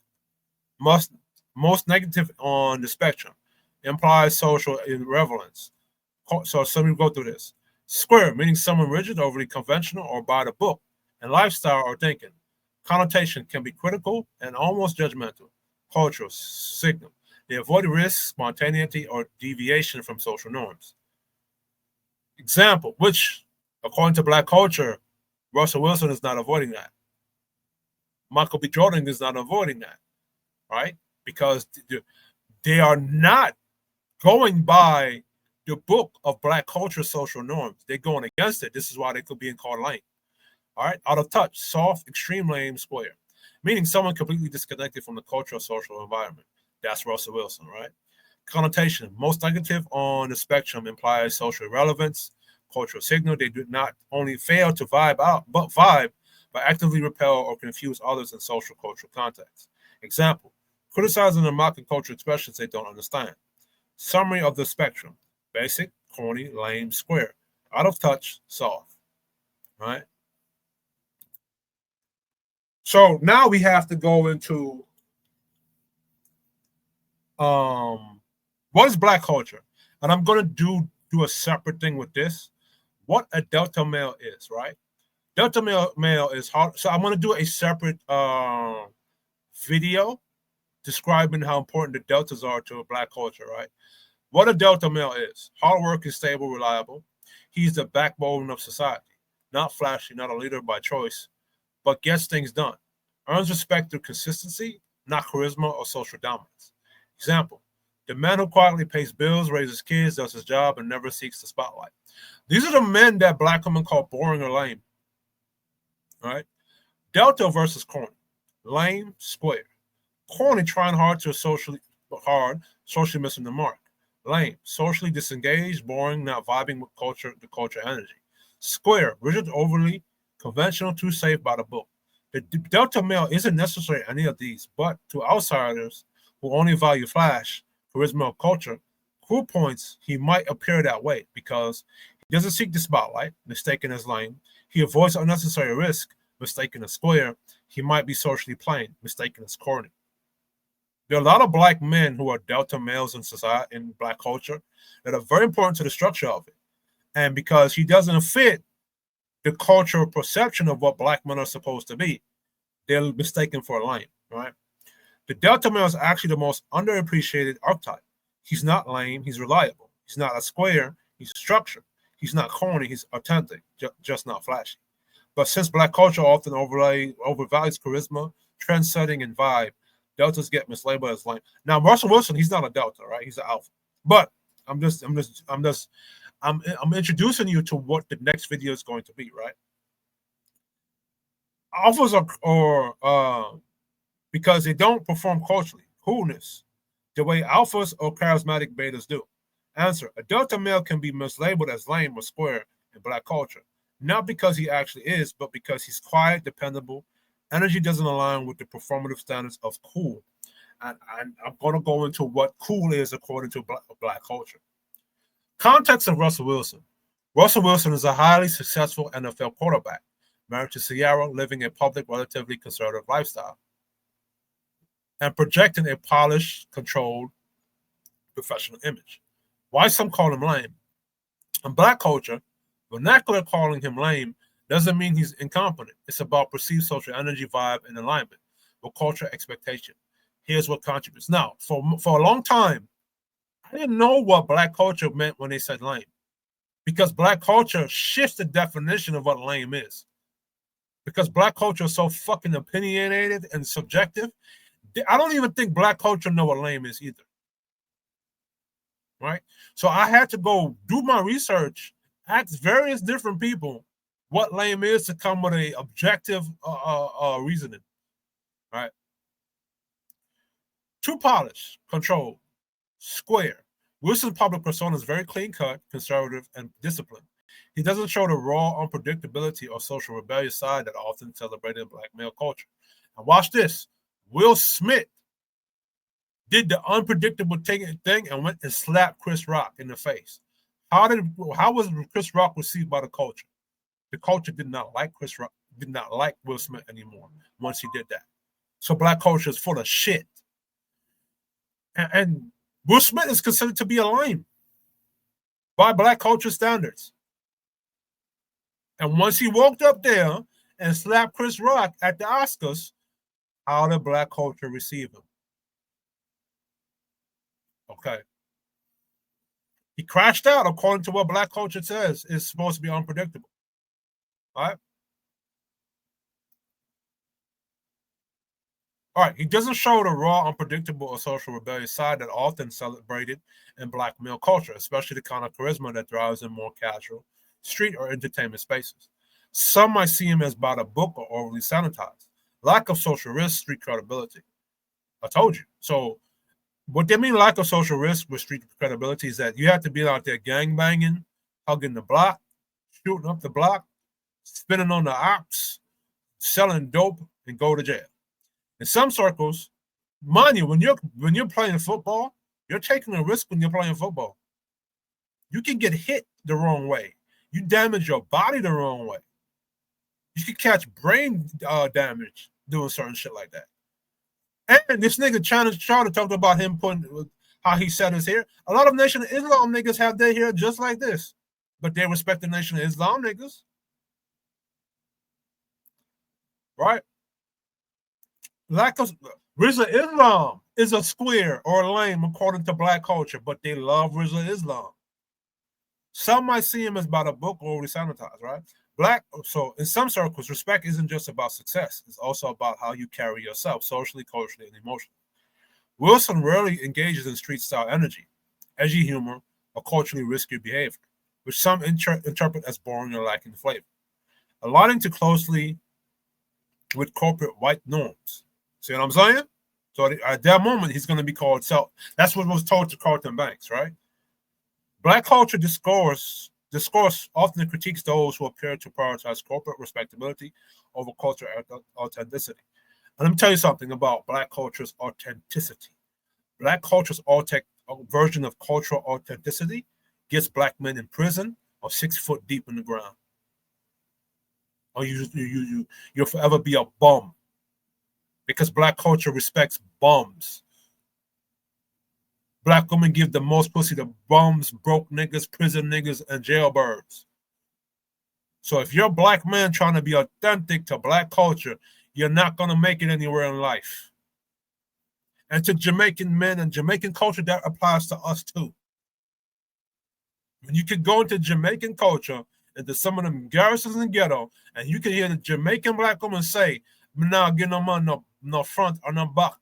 Most negative on the spectrum implies social irrelevance. So some people go through this. Square, meaning someone rigid, overly conventional, or by the book, and lifestyle or thinking. Connotation can be critical and almost judgmental. Cultural signal. They avoid risk, spontaneity, or deviation from social norms. Example, which, according to black culture, Russell Wilson is not avoiding that. Michael B. Jordan is not avoiding that, right? Because they are not going by the book of black culture social norms. They're going against it. This is why they could be called lame. All right, out of touch, soft, extreme lame, square, meaning someone completely disconnected from the cultural social environment. That's Russell Wilson, right? Connotation, most negative on the spectrum implies social irrelevance, cultural signal. They do not only fail to vibe out, but actively repel or confuse others in social cultural contexts. Example, criticizing and mocking cultural expressions they don't understand. Summary of the spectrum: basic, corny, lame, square, out of touch, soft, right? So now we have to go into what is black culture? And I'm going to do a separate thing with this. What a delta male is, right? Delta male is hard. So I'm going to do a separate video describing how important the deltas are to a black culture, right? What a delta male is: hard work, is stable, reliable. He's the backbone of society. Not flashy, not a leader by choice, but gets things done. Earns respect through consistency, not charisma or social dominance. Example, the man who quietly pays bills, raises kids, does his job, and never seeks the spotlight. These are the men that black women call boring or lame. All right? Delta versus corny. Lame, square. Corny, trying hard, socially missing the mark. Lame, socially disengaged, boring, not vibing with the culture energy. Square, rigid, overly conventional, too safe by the book. The delta male isn't necessarily any of these, but to outsiders who only value flash, charisma, or culture, cool points, he might appear that way because he doesn't seek the spotlight, mistaken as lame. He avoids unnecessary risk, mistaken as square. He might be socially plain, mistaken as corny. There are a lot of black men who are delta males in society, in black culture, that are very important to the structure of it. And because he doesn't fit the cultural perception of what black men are supposed to be, they're mistaken for a lame, right? The delta male is actually the most underappreciated archetype. He's not lame, he's reliable. He's not a square, he's structured. He's not corny, he's authentic, just not flashy. But since black culture often overvalues charisma, trend setting, and vibe, deltas get mislabeled as lame. Now, Russell Wilson, he's not a delta, right? He's an alpha. But I'm introducing you to what the next video is going to be, right? Alphas are because they don't perform culturally, coolness, the way alphas or charismatic betas do. Answer: a delta male can be mislabeled as lame or square in black culture, not because he actually is, but because he's quiet, dependable. Energy doesn't align with the performative standards of cool. And I'm going to go into what cool is according to black culture. Context of Russell Wilson. Russell Wilson is a highly successful NFL quarterback, married to Ciara, living a public, relatively conservative lifestyle, and projecting a polished, controlled, professional image. Why some call him lame? In black culture, vernacular calling him lame doesn't mean he's incompetent. It's about perceived social energy, vibe, and alignment with culture expectation. Here's what contributes. Now, for a long time, I didn't know what black culture meant when they said lame, because black culture shifts the definition of what lame is. Because black culture is so fucking opinionated and subjective, I don't even think black culture know what lame is either. Right? So I had to go do my research, ask various different people what lame is to come with a objective reasoning. Right? Too polished, controlled, square, Wilson's public persona is very clean-cut, conservative, and disciplined. He doesn't show the raw unpredictability or social rebellious side that often celebrated in black male culture. And watch this. Will Smith did the unpredictable thing and went and slapped Chris Rock in the face. How was Chris Rock received by the culture? The culture did not like Chris Rock, did not like Will Smith anymore once he did that. So black culture is full of shit. And Will Smith is considered to be a lame by black culture standards. And once he walked up there and slapped Chris Rock at the Oscars, how did black culture receive him? Okay. He crashed out according to what black culture says is supposed to be unpredictable. All right. All right. He doesn't show the raw, unpredictable, or social rebellious side that often celebrated in black male culture, especially the kind of charisma that thrives in more casual street or entertainment spaces. Some might see him as by the book or overly sanitized. Lack of social risk, street credibility. I told you. So what they mean lack of social risk with street credibility is that you have to be out there gangbanging, hugging the block, shooting up the block, spinning on the ops, selling dope, and go to jail. In some circles, mind you, when you're playing football, you're taking a risk when you're playing football. You can get hit the wrong way. You damage your body the wrong way. You can catch brain damage doing certain shit like that. And this nigga Ciara talked about him putting how he set his hair. A lot of Nation of Islam niggas have their hair just like this, but they respect the Nation of Islam niggas, right? Lack of Rizla Islam is a square or a lame according to black culture, but they love Rizla Islam. Some might see him as by the book or sanitized, right? So in some circles, respect isn't just about success. It's also about how you carry yourself socially, culturally, and emotionally. Wilson rarely engages in street-style energy, edgy humor, or culturally risky behavior, which some interpret as boring or lacking flavor, aligning too closely with corporate white norms. See what I'm saying? So at that moment, he's going to be called self. That's what was told to Carlton Banks, right? Black culture discourse often critiques those who appear to prioritize corporate respectability over cultural authenticity. And let me tell you something about black culture's authenticity. Black culture's version of cultural authenticity gets black men in prison or 6 foot deep in the ground. Or you'll forever be a bum. Because black culture respects bums. Black women give the most pussy to bums, broke niggas, prison niggas, and jailbirds. So if you're a black man trying to be authentic to black culture, you're not going to make it anywhere in life. And to Jamaican men and Jamaican culture, that applies to us too. When you can go into Jamaican culture, into some of them garrisons in the ghetto, and you can hear the Jamaican black woman say, "Me not get no man no front or no back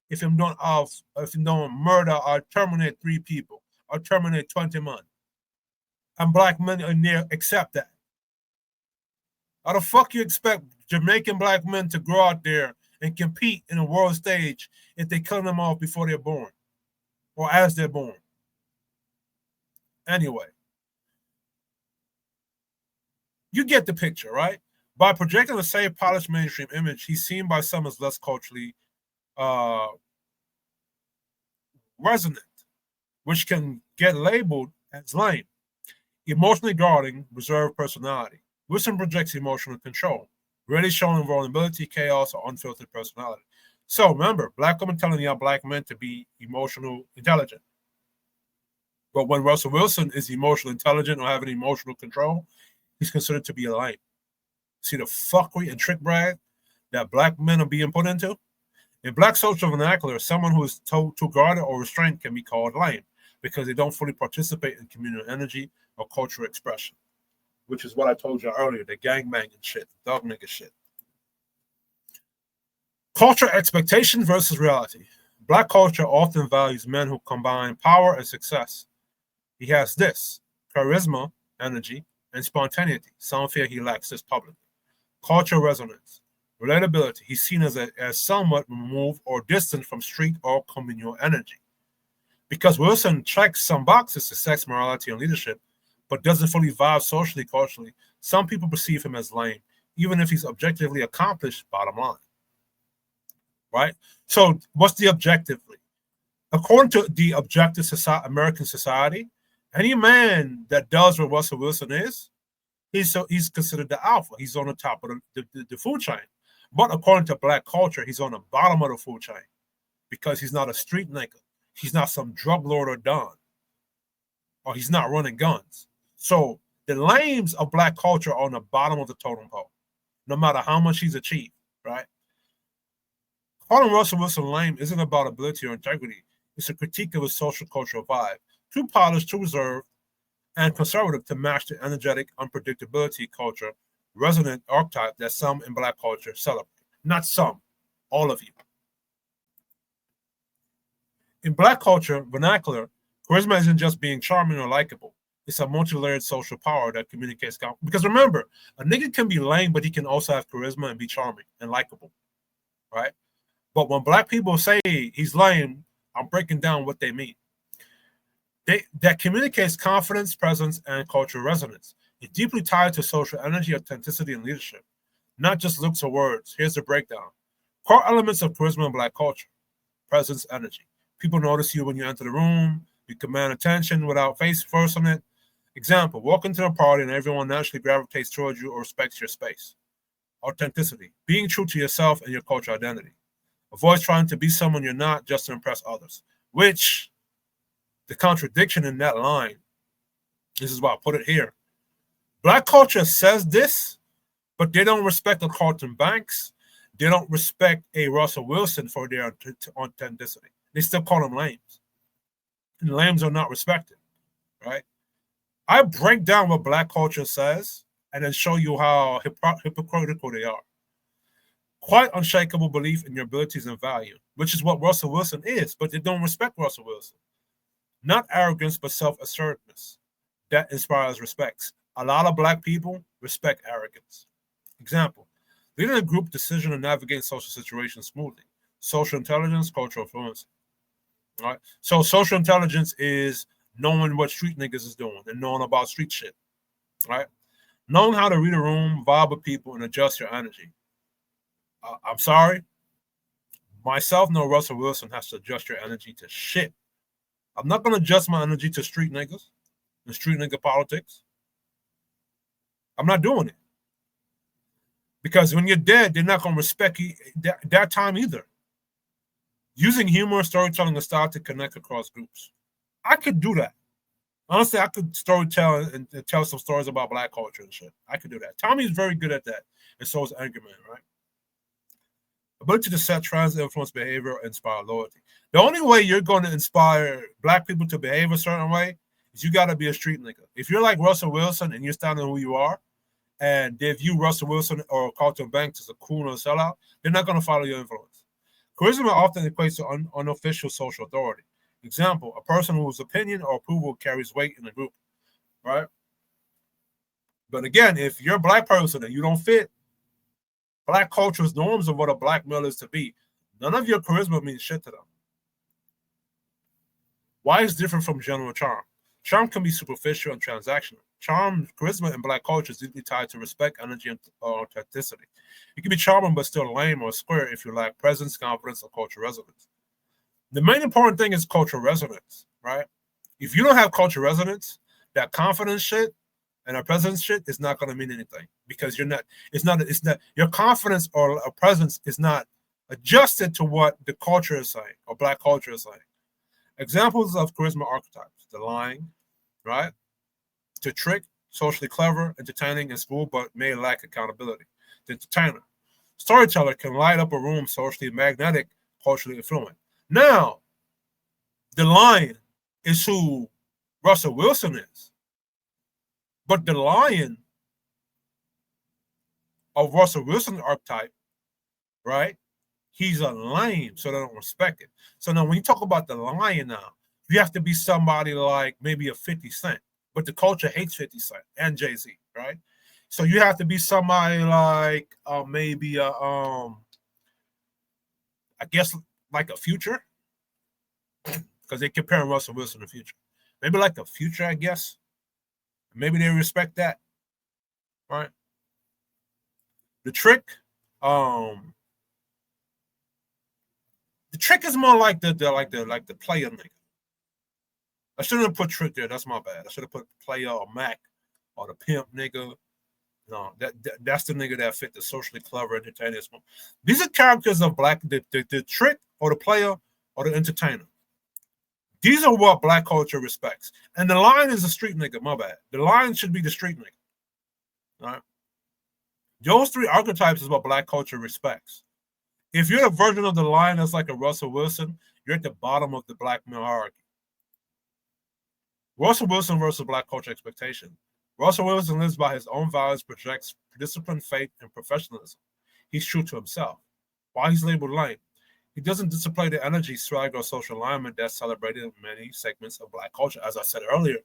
if you don't murder or terminate 3 people or terminate 20 men." And black men in there accept that. How the fuck you expect Jamaican black men to go out there and compete in a world stage if they kill them off before they're born or as they're born? Anyway, you get the picture, right? By projecting the same polished mainstream image, he's seen by some as less culturally resonant, which can get labeled as lame. Emotionally guarding, reserved personality. Wilson projects emotional control, rarely showing vulnerability, chaos, or unfiltered personality. So remember, black women telling young black men to be emotional intelligent. But when Russell Wilson is emotional intelligent or having emotional control, he's considered to be a lame. See the fuckery and trick brag that black men are being put into? In black social vernacular, someone who is too guarded or restrained can be called lame because they don't fully participate in communal energy or cultural expression, which is what I told you earlier, the gangbanging shit, dog nigga shit. Culture expectation versus reality. Black culture often values men who combine power and success. He has this, charisma, energy, and spontaneity. Some fear he lacks this publicly. Cultural resonance. Relatability. He's seen as somewhat removed or distant from street or communal energy. Because Wilson checks some boxes to sex, morality, and leadership, but doesn't fully vibe socially, culturally, some people perceive him as lame, even if he's objectively accomplished, bottom line. Right? So what's the objectively? According to the objective American society, any man that does what Russell Wilson is, he's considered the alpha. He's on the top of the food chain. But according to black culture, he's on the bottom of the food chain because he's not a street nigga. He's not some drug lord or don. Or he's not running guns. So the lames of black culture are on the bottom of the totem pole, no matter how much he's achieved, right? Calling Russell Wilson lame isn't about ability or integrity. It's a critique of his social cultural vibe. Too polished, too reserved, and conservative to match the energetic unpredictability culture, resonant archetype that some in black culture celebrate. Not some, all of you. In black culture vernacular, charisma isn't just being charming or likable. It's a multi-layered social power that communicates. Because remember, a nigga can be lame, but he can also have charisma and be charming and likable, right? But when black people say he's lame, I'm breaking down what they mean. That communicates confidence, presence, and cultural resonance. It's deeply tied to social energy, authenticity, and leadership, not just looks or words. Here's the breakdown. Core elements of charisma in black culture: presence, energy. People notice you when you enter the room. You command attention without forcing it. Example, walk into a party and everyone naturally gravitates towards you or respects your space. Authenticity, being true to yourself and your cultural identity. Avoid trying to be someone you're not just to impress others, which the contradiction in that line, this is why I put it here. Black culture says this, but they don't respect a Carlton Banks. They don't respect a Russell Wilson for their authenticity. They still call them lames. And lames are not respected, right? I break down what black culture says and then show you how hypocritical they are. Quite unshakable belief in your abilities and value, which is what Russell Wilson is, but they don't respect Russell Wilson. Not arrogance, but self-assertiveness. That inspires respect. A lot of black people respect arrogance. Example, leading a group decision and navigating social situations smoothly. Social intelligence, cultural fluency. All right. So social intelligence is knowing what street niggas is doing and knowing about street shit. Right? Knowing how to read a room, vibe with people, and adjust your energy. I'm sorry. Myself, no, Russell Wilson has to adjust your energy to shit. I'm not going to adjust my energy to street niggas and street nigga politics. I'm not doing it. Because when you're dead, they're not going to respect you that time either. Using humor, storytelling, and style to connect across groups. I could do that. Honestly, I could storytell and tell some stories about black culture and shit. I could do that. Tommy's very good at that. And so is Angerman, right? Ability to set trends, influence behavior, inspire loyalty. The only way you're going to inspire black people to behave a certain way is you got to be a street nigga. If you're like Russell Wilson and you're standing who you are, and they view Russell Wilson or Carlton Banks as a coon or a sellout, they're not going to follow your influence. Charisma often equates to unofficial social authority. Example, a person whose opinion or approval carries weight in a group, right? But again, if you're a black person and you don't fit black culture's norms of what a black male is to be, none of your charisma means shit to them. Why is different from general charm? Charm can be superficial and transactional. Charm, charisma in black culture is deeply tied to respect, energy, and authenticity. You can be charming but still lame or square if you lack presence, confidence, or cultural resonance. The main important thing is cultural resonance, right? If you don't have cultural resonance, that confidence shit and a presence shit is not going to mean anything because it's not, your confidence or a presence is not adjusted to what the culture is saying or black culture is saying. Examples of charisma archetypes: the lying, right? To trick, socially clever, entertaining in school, but may lack accountability. The entertainer. Storyteller can light up a room, socially magnetic, culturally affluent. Now, the lion is who Russell Wilson is. But the lion of Russell Wilson archetype, right? He's a lame, so they don't respect it. So now when you talk about the lion now, you have to be somebody like maybe a 50 Cent. But the culture hates 50 Cent and Jay-Z, right? So you have to be somebody like maybe I guess like a Future, because they comparing Russell Wilson to Future. Maybe like the Future, I guess. Maybe they respect that, right? The trick is more like the player nigga. I shouldn't have put Trick there. That's my bad. I should have put player or Mac or the pimp nigga. No, that's the nigga that fit the socially clever entertainer. These are characters of black, the trick or the player or the entertainer. These are what black culture respects. And the lion is a street nigga, my bad. The lion should be the street nigga. All right. Those three archetypes is what black culture respects. If you're a version of the lion that's like a Russell Wilson, you're at the bottom of the black male hierarchy. Russell Wilson versus black culture expectation. Russell Wilson lives by his own values, projects discipline, faith, and professionalism. He's true to himself. While he's labeled lame, he doesn't display the energy, swag, or social alignment that's celebrated in many segments of black culture. As I said earlier,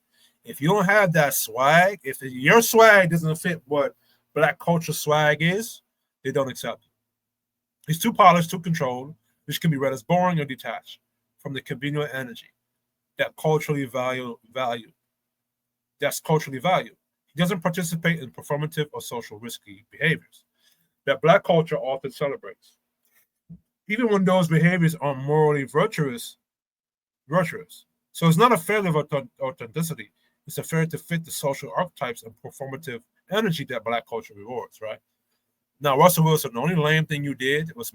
if you don't have that swag, if your swag doesn't fit what black culture swag is, they don't accept it. He's too polished, too controlled, which can be read as boring or detached from the convenient energy that culturally value. That's culturally valued. He doesn't participate in performative or social risky behaviors that black culture often celebrates. Even when those behaviors are morally virtuous. So it's not a failure of authenticity. It's a failure to fit the social archetypes and performative energy that black culture rewards, right? Now, Russell Wilson, the only lame thing you did was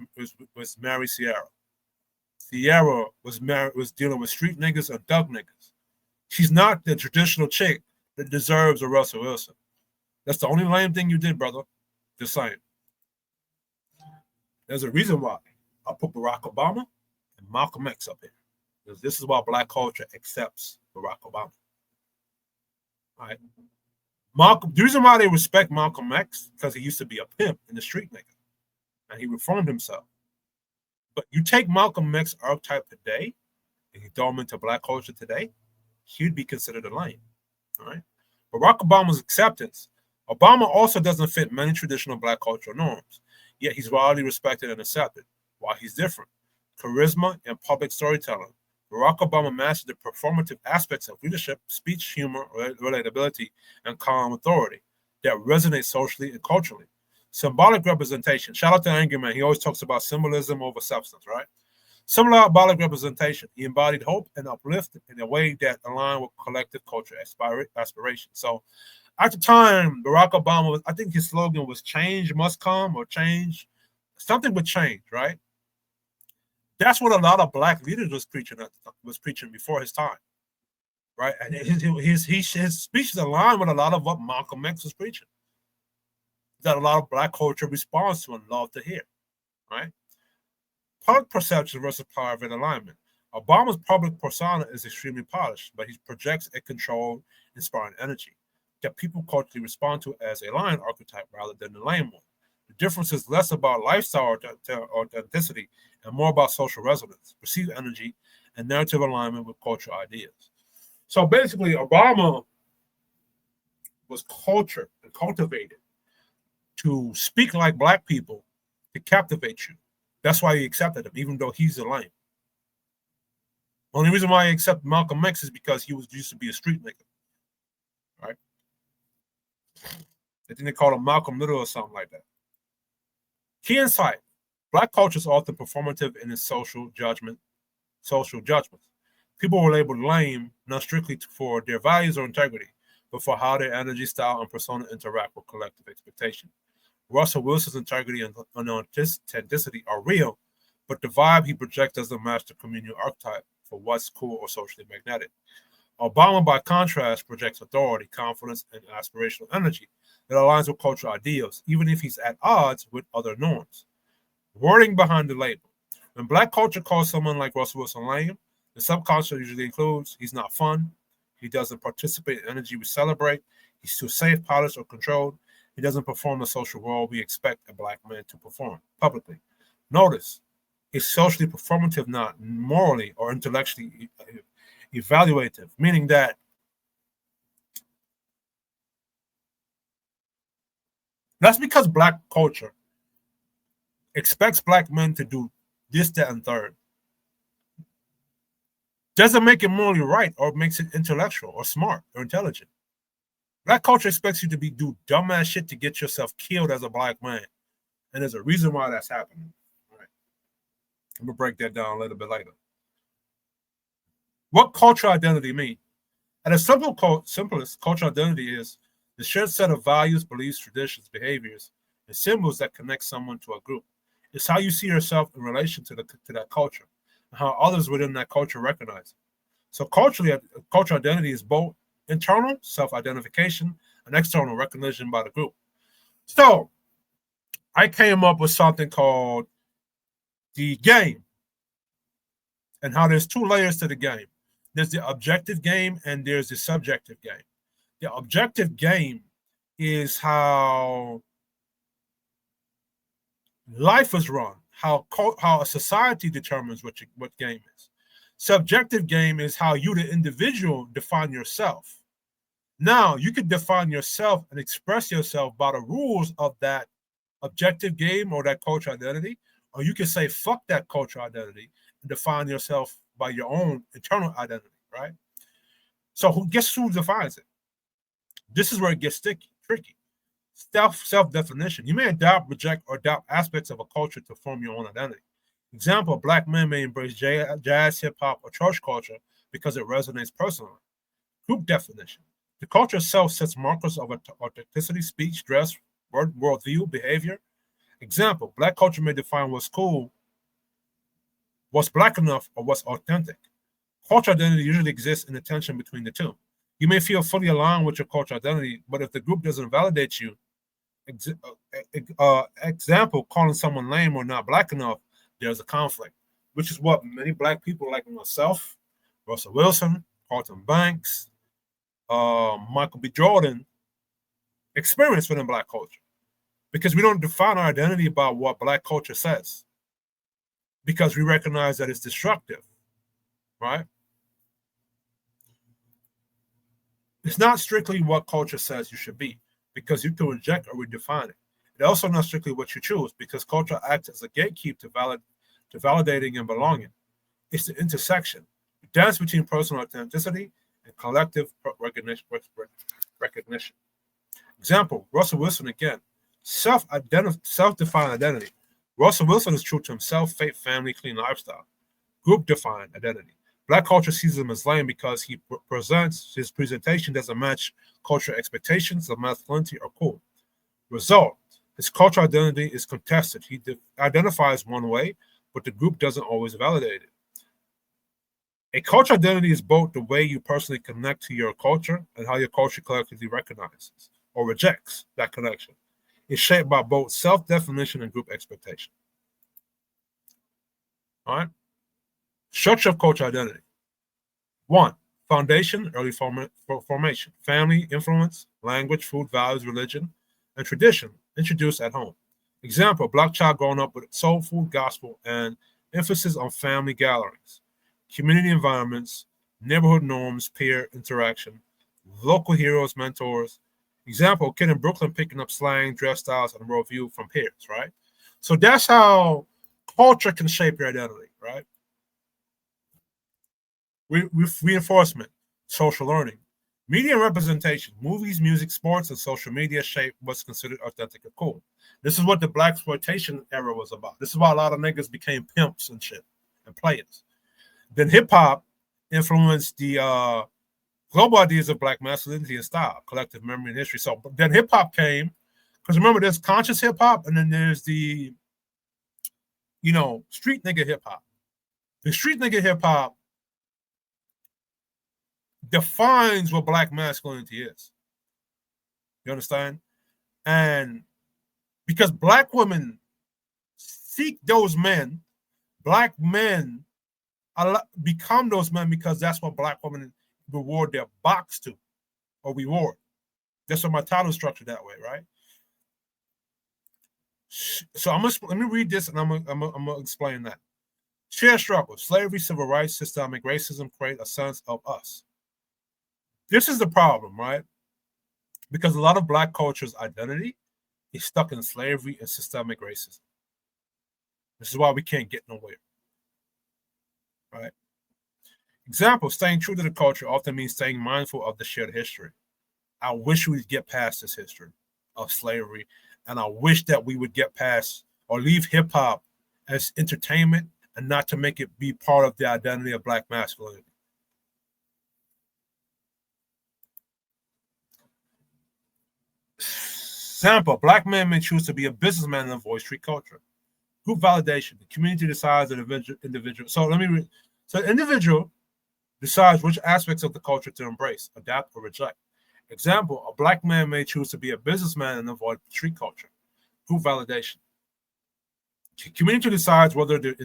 marry Ciara. Ciara was dealing with street niggas and thug niggas. She's not the traditional chick that deserves a Russell Wilson. That's the only lame thing you did, brother. Just saying. There's a reason why I put Barack Obama and Malcolm X up here. Because this is why black culture accepts Barack Obama. All right. The reason why they respect Malcolm X because he used to be a pimp in the street nigga. And he reformed himself. But you take Malcolm X archetype today and you throw him into black culture today, he'd be considered a lame. All right. Barack Obama's acceptance. Obama also doesn't fit many traditional black cultural norms, yet he's widely respected and accepted. While he's different, charisma and public storytelling, Barack Obama mastered the performative aspects of leadership, speech, humor, relatability, and calm authority that resonate socially and culturally. Symbolic representation. Shout out to Angry Man. He always talks about symbolism over substance, right? Symbolic representation. He embodied hope and uplift in a way that aligned with collective culture aspiration. So at the time, Barack Obama, I think his slogan was change must come or change. Something would change, right? That's what a lot of black leaders was preaching before his time, right? And his speeches aligned with a lot of what Malcolm X was preaching. That a lot of black culture responds to and love to hear, right? Public perception versus private alignment. Obama's public persona is extremely polished, but he projects a controlled, inspiring energy that people culturally respond to as a lion archetype rather than the lame one. The difference is less about lifestyle authenticity and more about social resonance, perceived energy, and narrative alignment with cultural ideas. So basically, Obama was cultured and cultivated to speak like black people to captivate you. That's why he accepted him, even though he's a lame. Only reason why he accepted Malcolm X is because he used to be a street nigga. Right? I think they call him Malcolm Little or something like that. Key insight. Black culture is often performative in its social judgments. People were labeled lame, not strictly for their values or integrity, but for how their energy, style, and persona interact with collective expectation. Russell Wilson's integrity and authenticity are real, but the vibe he projects doesn't match the communal archetype for what's cool or socially magnetic. Obama, by contrast, projects authority, confidence, and aspirational energy that aligns with cultural ideals, even if he's at odds with other norms. Wording behind the label. When black culture calls someone like Russell Wilson lame, the subculture usually includes he's not fun, he doesn't participate in energy we celebrate, he's too safe, polished, or controlled, he doesn't perform the social role we expect a black man to perform publicly. Notice, it's socially performative, not morally or intellectually evaluative, meaning that that's because black culture expects black men to do this, that, and third. doesn't make it morally right or makes it intellectual or smart or intelligent. Black culture expects you to do dumbass shit to get yourself killed as a black man. And there's a reason why that's happening. All right. I'm going to break that down a little bit later. What cultural identity mean? At its simplest, cultural identity is the shared set of values, beliefs, traditions, behaviors, and symbols that connect someone to a group. It's how you see yourself in relation to that culture and how others within that culture recognize it. So cultural identity is both internal self-identification and external recognition by the group. So I came up with something called the game and how there's two layers to the game. There's the objective game and there's the subjective game. The objective game is how life is run, how a society determines what game is. Subjective game is how you, the individual, define yourself. Now, you can define yourself and express yourself by the rules of that objective game or that cultural identity, or you can say, fuck that cultural identity and define yourself by your own internal identity, right? So guess who defines it? This is where it gets tricky. Self-definition. You may adopt, reject, or adopt aspects of a culture to form your own identity. Example, black men may embrace jazz, hip-hop, or church culture because it resonates personally. Group definition. The culture itself sets markers of authenticity, speech, dress, worldview, behavior. Example, black culture may define what's cool, what's black enough, or what's authentic. Cultural identity usually exists in the tension between the two. You may feel fully aligned with your cultural identity, but if the group doesn't validate you, example, calling someone lame or not black enough, there's a conflict, which is what many black people like myself, Russell Wilson, Carlton Banks, Michael B. Jordan experience within black culture, because we don't define our identity by what black culture says, because we recognize that it's destructive, right? It's not strictly what culture says you should be, because you can reject or redefine it. It's also not strictly what you choose, because culture acts as a gatekeep to validating and belonging. It's the intersection, the dance between personal authenticity and collective recognition. Example, Russell Wilson again, self-defined identity. Russell Wilson is true to himself, faith, family, clean lifestyle. Group-defined identity. Black culture sees him as lame because his presentation doesn't match cultural expectations of masculinity or cool. Result, his cultural identity is contested. He identifies one way, but the group doesn't always validate it. A cultural identity is both the way you personally connect to your culture and how your culture collectively recognizes or rejects that connection. It's shaped by both self-definition and group expectation. All right? Structure of cultural identity. 1, foundation, early formation, family, influence, language, food, values, religion, and tradition introduced at home. Example, black child growing up with soul food, gospel, and emphasis on family gatherings, community environments, neighborhood norms, peer interaction, local heroes, mentors. Example, kid in Brooklyn picking up slang, dress styles, and worldview from peers, right? So that's how culture can shape your identity, right? Reinforcement, social learning. Media representation, movies, music, sports, and social media shape what's considered authentic and cool. This is what the blaxploitation era was about. This is why a lot of niggas became pimps and shit and players. Then hip-hop influenced the global ideas of black masculinity and style, collective memory and history. So then hip-hop came, because remember, there's conscious hip-hop, and then there's the, street nigga hip-hop. The street nigga hip-hop defines what black masculinity is. You understand? And because black women seek those men, black men become those men because that's what black women reward their box to, or reward. That's what my title is structured that way, right? So let me read this, and I'm gonna explain that. Shared struggle, slavery, civil rights, systemic racism create a sense of us. This is the problem, right? Because a lot of black culture's identity is stuck in slavery and systemic racism. This is why we can't get nowhere, right? Example, staying true to the culture often means staying mindful of the shared history. I wish we'd get past this history of slavery, and I wish that we would get past or leave hip hop as entertainment and not to make it be part of the identity of Black masculinity. Example, Black men may choose to be a businessman in a voice street culture. Group validation, the community decides the individual. So the individual decides which aspects of the culture to embrace, adapt, or reject. Example, a Black man may choose to be a businessman and avoid street culture. Group validation. The community decides whether the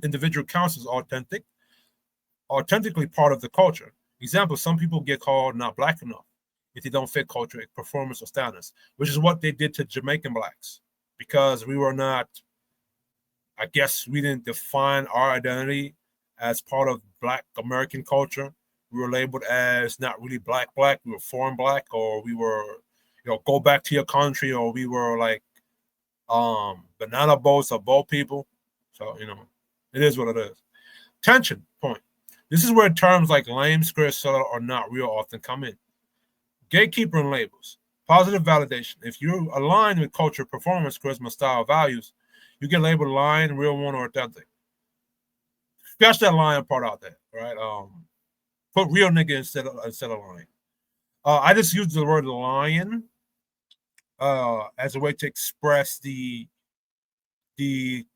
individual counts as authentically part of the culture. Example, some people get called not Black enough if they don't fit culture, performance, or status, which is what they did to Jamaican Blacks, because we were not, I guess we didn't define our identity as part of Black American culture. We were labeled as not really black, we were foreign Black, or we were, go back to your country, or we were like banana boats or boat people. So, it is what it is. Tension point. This is where terms like lame, square, seller, or not real often come in. Gatekeeper and labels. Positive validation. If you align with culture, performance, charisma, style, values, you get labeled lying, real one, or authentic. Scratch that lying part out there, right? Put real nigga instead of lying. I just use the word lion as a way to express the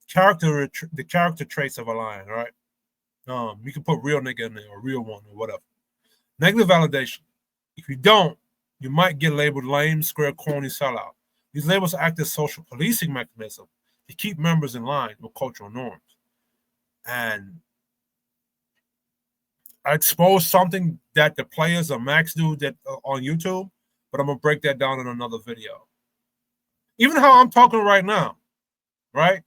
character traits of a lion, right? You can put real nigga in there or real one or whatever. Negative validation. If you don't, you might get labeled lame, square, corny, sellout. These labels act as social policing mechanism to keep members in line with cultural norms. And I exposed something that the players of Max do that on YouTube, but I'm gonna break that down in another video. Even how I'm talking right now, right?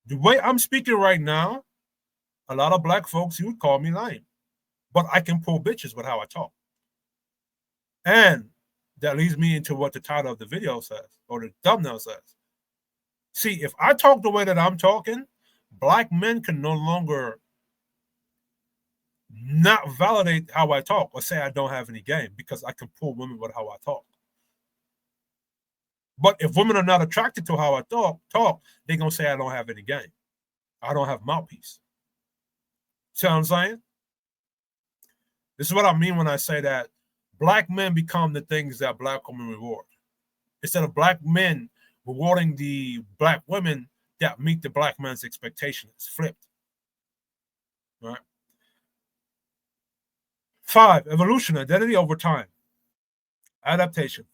The way I'm speaking right now, a lot of Black folks, you would call me lame, but I can pull bitches with how I talk. And that leads me into what the title of the video says, or the thumbnail says. See, if I talk the way that I'm talking, Black men can no longer not validate how I talk or say I don't have any game, because I can pull women with how I talk. But if women are not attracted to how I talk, they're going to say I don't have any game. I don't have mouthpiece. See what I'm saying? This is what I mean when I say that Black men become the things that Black women reward. Instead of Black men rewarding the Black women that meet the Black man's expectations, it's flipped. Right? 5, evolution, identity over time. Adaptation.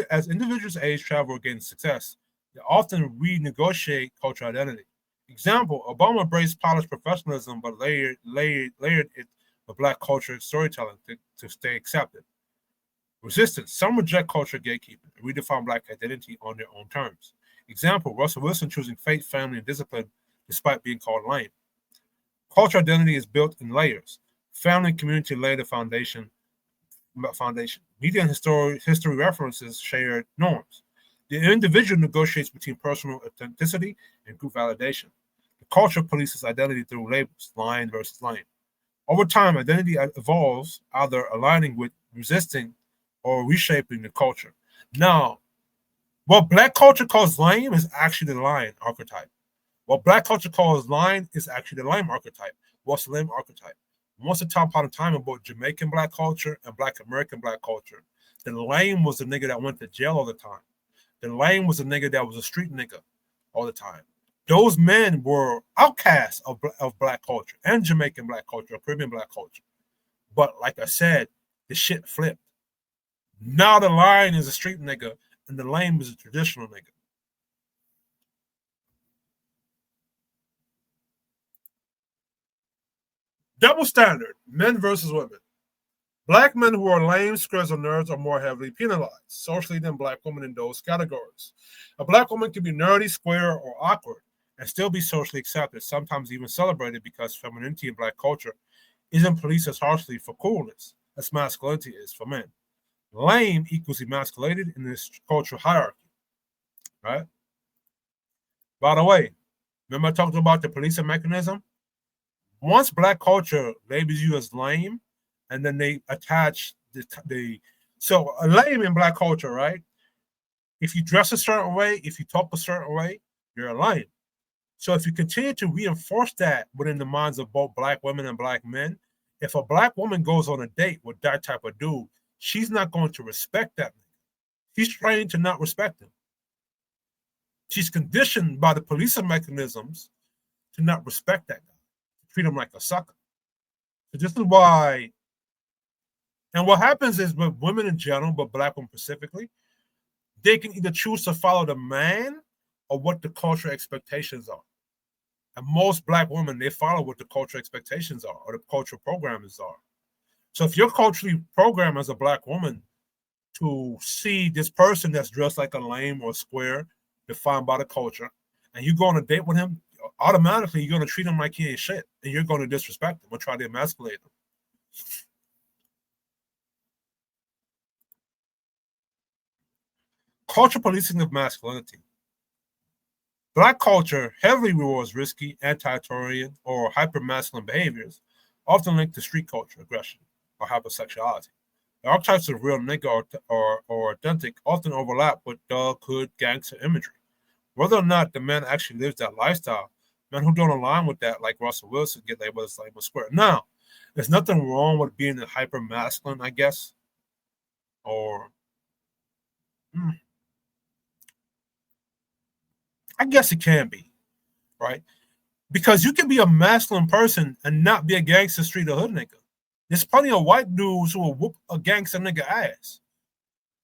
As individuals age, travel, or gain success, they often renegotiate cultural identity. Example, Obama embraced polished professionalism but layered it with Black culture storytelling to stay accepted. Resistance. Some reject culture gatekeeping and redefine Black identity on their own terms. Example, Russell Wilson choosing faith, family, and discipline despite being called lame. Culture identity is built in layers. Family and community lay the foundation. Media and history references shared norms. The individual negotiates between personal authenticity and group validation. The culture polices identity through labels, lion versus lame. Over time, identity evolves, either aligning with, resisting, or reshaping the culture. Now, what Black culture calls lame is actually the lion archetype. What Black culture calls lion is actually the lame archetype. What's the lame archetype? Once upon a time about Jamaican Black culture and Black American Black culture, the lame was the nigga that went to jail all the time. The lame was a nigga that was a street nigga all the time. Those men were outcasts of Black culture and Jamaican Black culture, Caribbean Black culture. But like I said, the shit flipped. Now the lion is a street nigga and the lame is a traditional nigga. Double standard, men versus women. Black men who are lame, squares, or nerds are more heavily penalized socially than Black women in those categories. A Black woman can be nerdy, square, or awkward and still be socially accepted, sometimes even celebrated, because femininity in Black culture isn't policed as harshly for coolness as masculinity is for men. Lame equals emasculated in this cultural hierarchy, right? By the way, remember I talked about the policing mechanism? once Black culture labels you as lame, and then they attach so a lame in Black culture, right? If you dress a certain way, if you talk a certain way, you're a lame. So if you continue to reinforce that within the minds of both Black women and Black men, if a Black woman goes on a date with that type of dude, she's not going to respect that. She's trained to not respect him. She's conditioned by the policing mechanisms to not respect that guy, to treat him like a sucker. So this is why, and what happens is with women in general, but Black women specifically, they can either choose to follow the man or what the cultural expectations are. And most Black women, they follow what the cultural expectations are or the cultural programs are. So if you're culturally programmed as a Black woman to see this person that's dressed like a lame or square, defined by the culture, and you go on a date with him, automatically you're going to treat him like he ain't shit, and you're going to disrespect him or try to emasculate him. Culture policing of masculinity. Black culture heavily rewards risky, anti-Taurian, or hyper-masculine behaviors, often linked to street culture, aggression, or hypersexuality. The archetypes of real nigga or authentic often overlap with thug, hood, gangster imagery. Whether or not the man actually lives that lifestyle, men who don't align with that, like Russell Wilson, get labeled as like a square. Now, there's nothing wrong with being a hyper-masculine, I guess, or I guess it can be, right? Because you can be a masculine person and not be a gangster street or hood nigga. There's plenty of white dudes who will whoop a gangster nigga ass.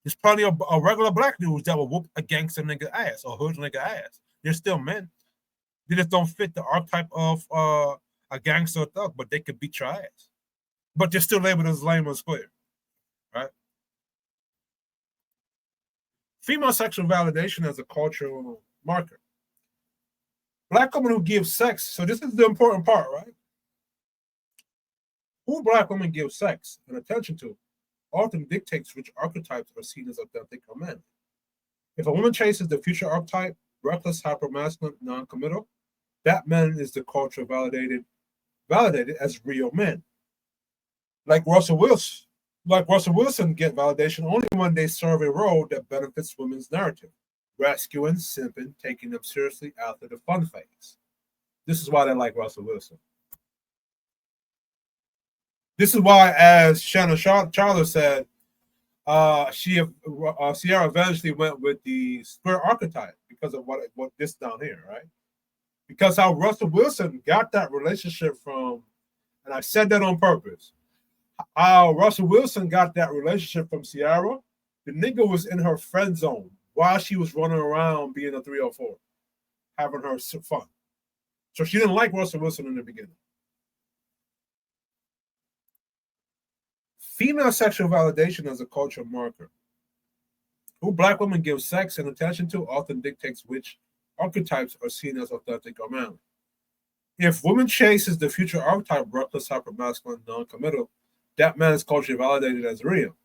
There's plenty of regular Black dudes that will whoop a gangster nigga ass or hood nigga ass. They're still men. They just don't fit the archetype of a gangster or thug, but they could beat your ass. But they're still labeled as lame or square, right? Female sexual validation as a cultural marker. Black women who give sex, so this is the important part, right? Who Black women give sex and attention to often dictates which archetypes are seen as authentic or men. If a woman chases the future archetype, reckless, hypermasculine, non-committal, that man is the culture validated as real men. Like Russell Wilson get validation only when they serve a role that benefits women's narrative. Rescuing, simping, taking them seriously after the fun phase. This is why they like Russell Wilson. This is why, as Shannon Charler said, Ciara eventually went with the square archetype because of what this down here, right? Because how Russell Wilson got that relationship from, and I said that on purpose, how Russell Wilson got that relationship from Ciara, the nigga was in her friend zone while she was running around being a 304, having her fun. So she didn't like Russell Wilson in the beginning. Female sexual validation as a cultural marker. Who Black women give sex and attention to often dictates which archetypes are seen as authentic or manly. If woman chases the future archetype, reckless, hypermasculine, non-committal, that man is culturally validated as real.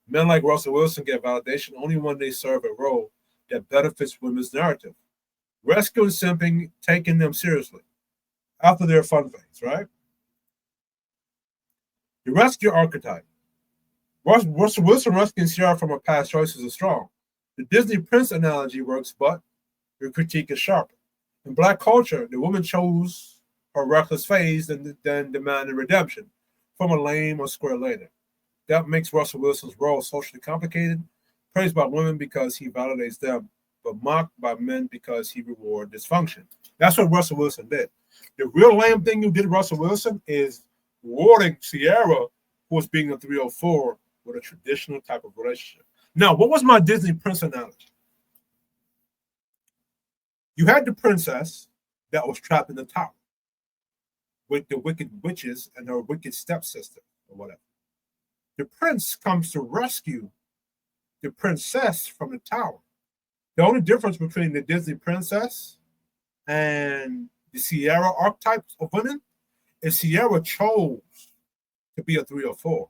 Men like Russell Wilson get validation only when they serve a role that benefits women's narrative. Rescuing, simping, taking them seriously after their fun phase, right? The rescue archetype. Russell Wilson rescuing Ciara from her past choices is strong. The Disney Prince analogy works, but your critique is sharper. In Black culture, the woman chose her reckless phase and then demanded redemption from a lame or square later. That makes Russell Wilson's role socially complicated, praised by women because he validates them, but mocked by men because he rewards dysfunction. That's what Russell Wilson did. The real lame thing you did, Russell Wilson, is rewarding Ciara, who was being a 304, with a traditional type of relationship. Now, what was my Disney Prince analogy? You had the princess that was trapped in the tower with the wicked witches and her wicked stepsister or whatever. The prince comes to rescue the princess from the tower. The only difference between the Disney princess and the Ciara archetypes of women is Ciara chose to be a 304.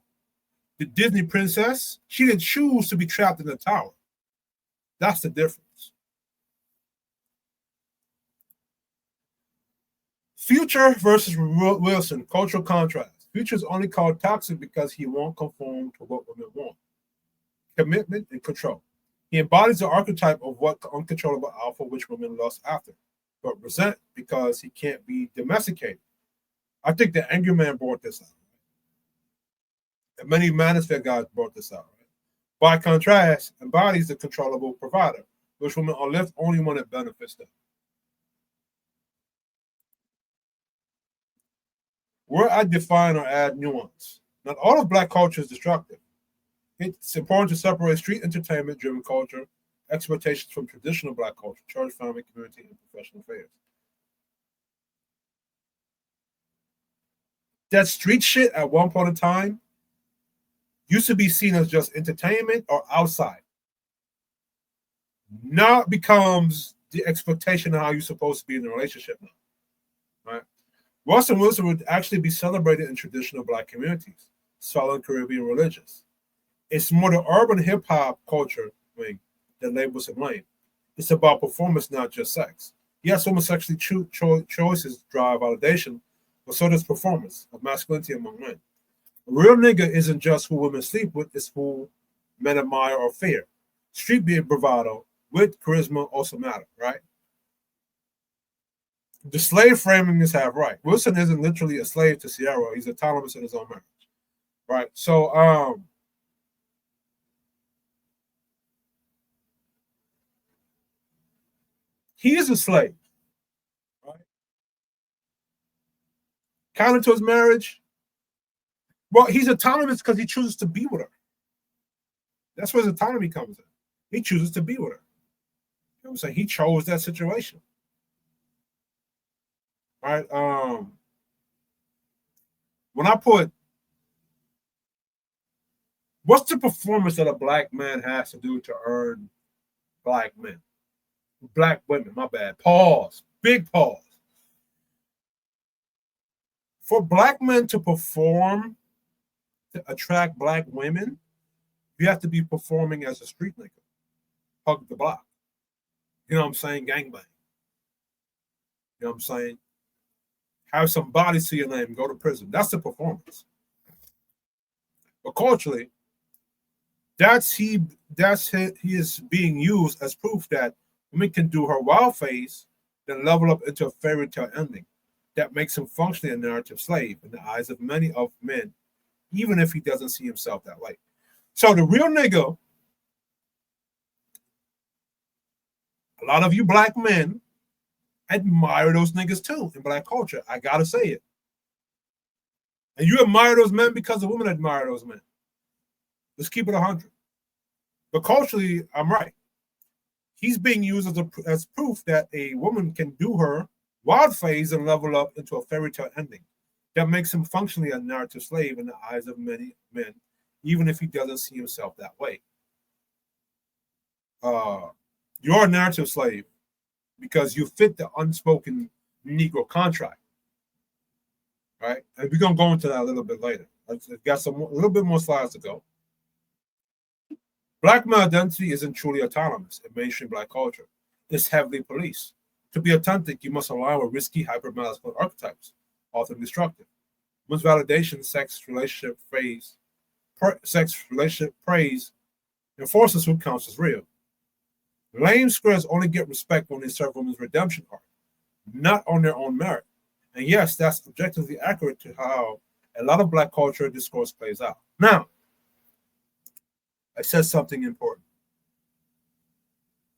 The Disney princess, she didn't choose to be trapped in the tower. That's the difference. Future versus Wilson, cultural contrast. Future is only called toxic because he won't conform to what women want. Commitment and control. He embodies the archetype of what uncontrollable alpha which women lust after, but resent because he can't be domesticated. I think the Angry Man brought this out. And many Manosphere guys brought this out. Right? By contrast, embodies the controllable provider, which women are left only when it benefits them. Where I define or add nuance. Not all of Black culture is destructive. It's important to separate street entertainment-driven culture, expectations from traditional Black culture, church, family, community, and professional affairs. That street shit at one point in time used to be seen as just entertainment or outside. Now it becomes the expectation of how you're supposed to be in a relationship now, right? Ross and Wilson would actually be celebrated in traditional Black communities, Southern Caribbean religious. It's more the urban hip-hop culture wing that labels him lame. It's about performance, not just sex. Yes, homosexual choices drive validation, but so does performance of masculinity among men. A real nigga isn't just who women sleep with, it's who men admire or fear. Street being bravado with charisma also matter, right? The slave framing is half right. Wilson isn't literally a slave to Ciara. He's autonomous in his own marriage, right? So, he is a slave, right? Counter to his marriage, well, he's autonomous because he chooses to be with her. That's where his autonomy comes in. He chooses to be with her. You know what I'm saying? He chose that situation. Right? When I put, what's the performance that a Black man has to do to earn Black men? Black women, my bad. Pause. Big pause. For Black men to perform to attract Black women, you have to be performing as a street nigga. Hug the block. You know what I'm saying? Gangbang. You know what I'm saying? Have some bodies to your name, go to prison. That's the performance. But culturally, he is being used as proof that women can do her wild phase, then level up into a fairy tale ending that makes him functionally a narrative slave in the eyes of many of men, even if he doesn't see himself that way. So the real nigga, a lot of you Black men admire those niggas too in Black culture. I gotta say it. And you admire those men because the women admire those men. Let's keep it 100. But culturally, I'm right. He's being used as proof that a woman can do her wild phase and level up into a fairy tale ending that makes him functionally a narrative slave in the eyes of many men, even if he doesn't see himself that way. You're a narrative slave because you fit the unspoken Negro contract, right? And we're gonna go into that a little bit later. I've got a little bit more slides to go. Black male identity isn't truly autonomous in mainstream Black culture. It's heavily policed. To be authentic, you must align with risky, hyper-masculine archetypes, often destructive. Once validation, sex relationship praise, enforces who counts as real. Lame squares only get respect when they serve women's redemption arc, not on their own merit. And yes, that's objectively accurate to how a lot of Black culture discourse plays out. Now, I said something important.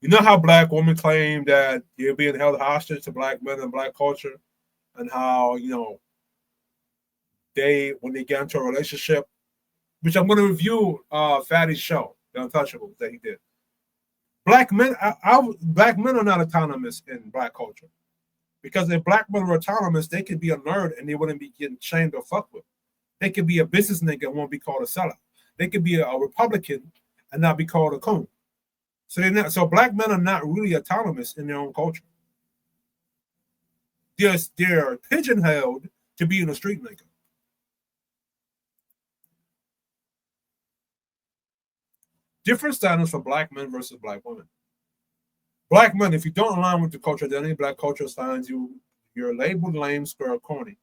You know how Black women claim that you're being held hostage to Black men and Black culture, and how, you know, when they get into a relationship, which I'm going to review Fatty's show, The Untouchables, that he did. Black men are not autonomous in Black culture, because if Black men were autonomous, they could be a nerd and they wouldn't be getting shamed or fucked with. They could be a business nigga and won't be called a sellout. They could be a Republican and not be called a coon. So Black men are not really autonomous in their own culture. They're pigeonholed to being a street nigga. Different standards for Black men versus Black women. Black men, if you don't align with the culture identity, Black culture assigns you you're labeled lame, square, or corny.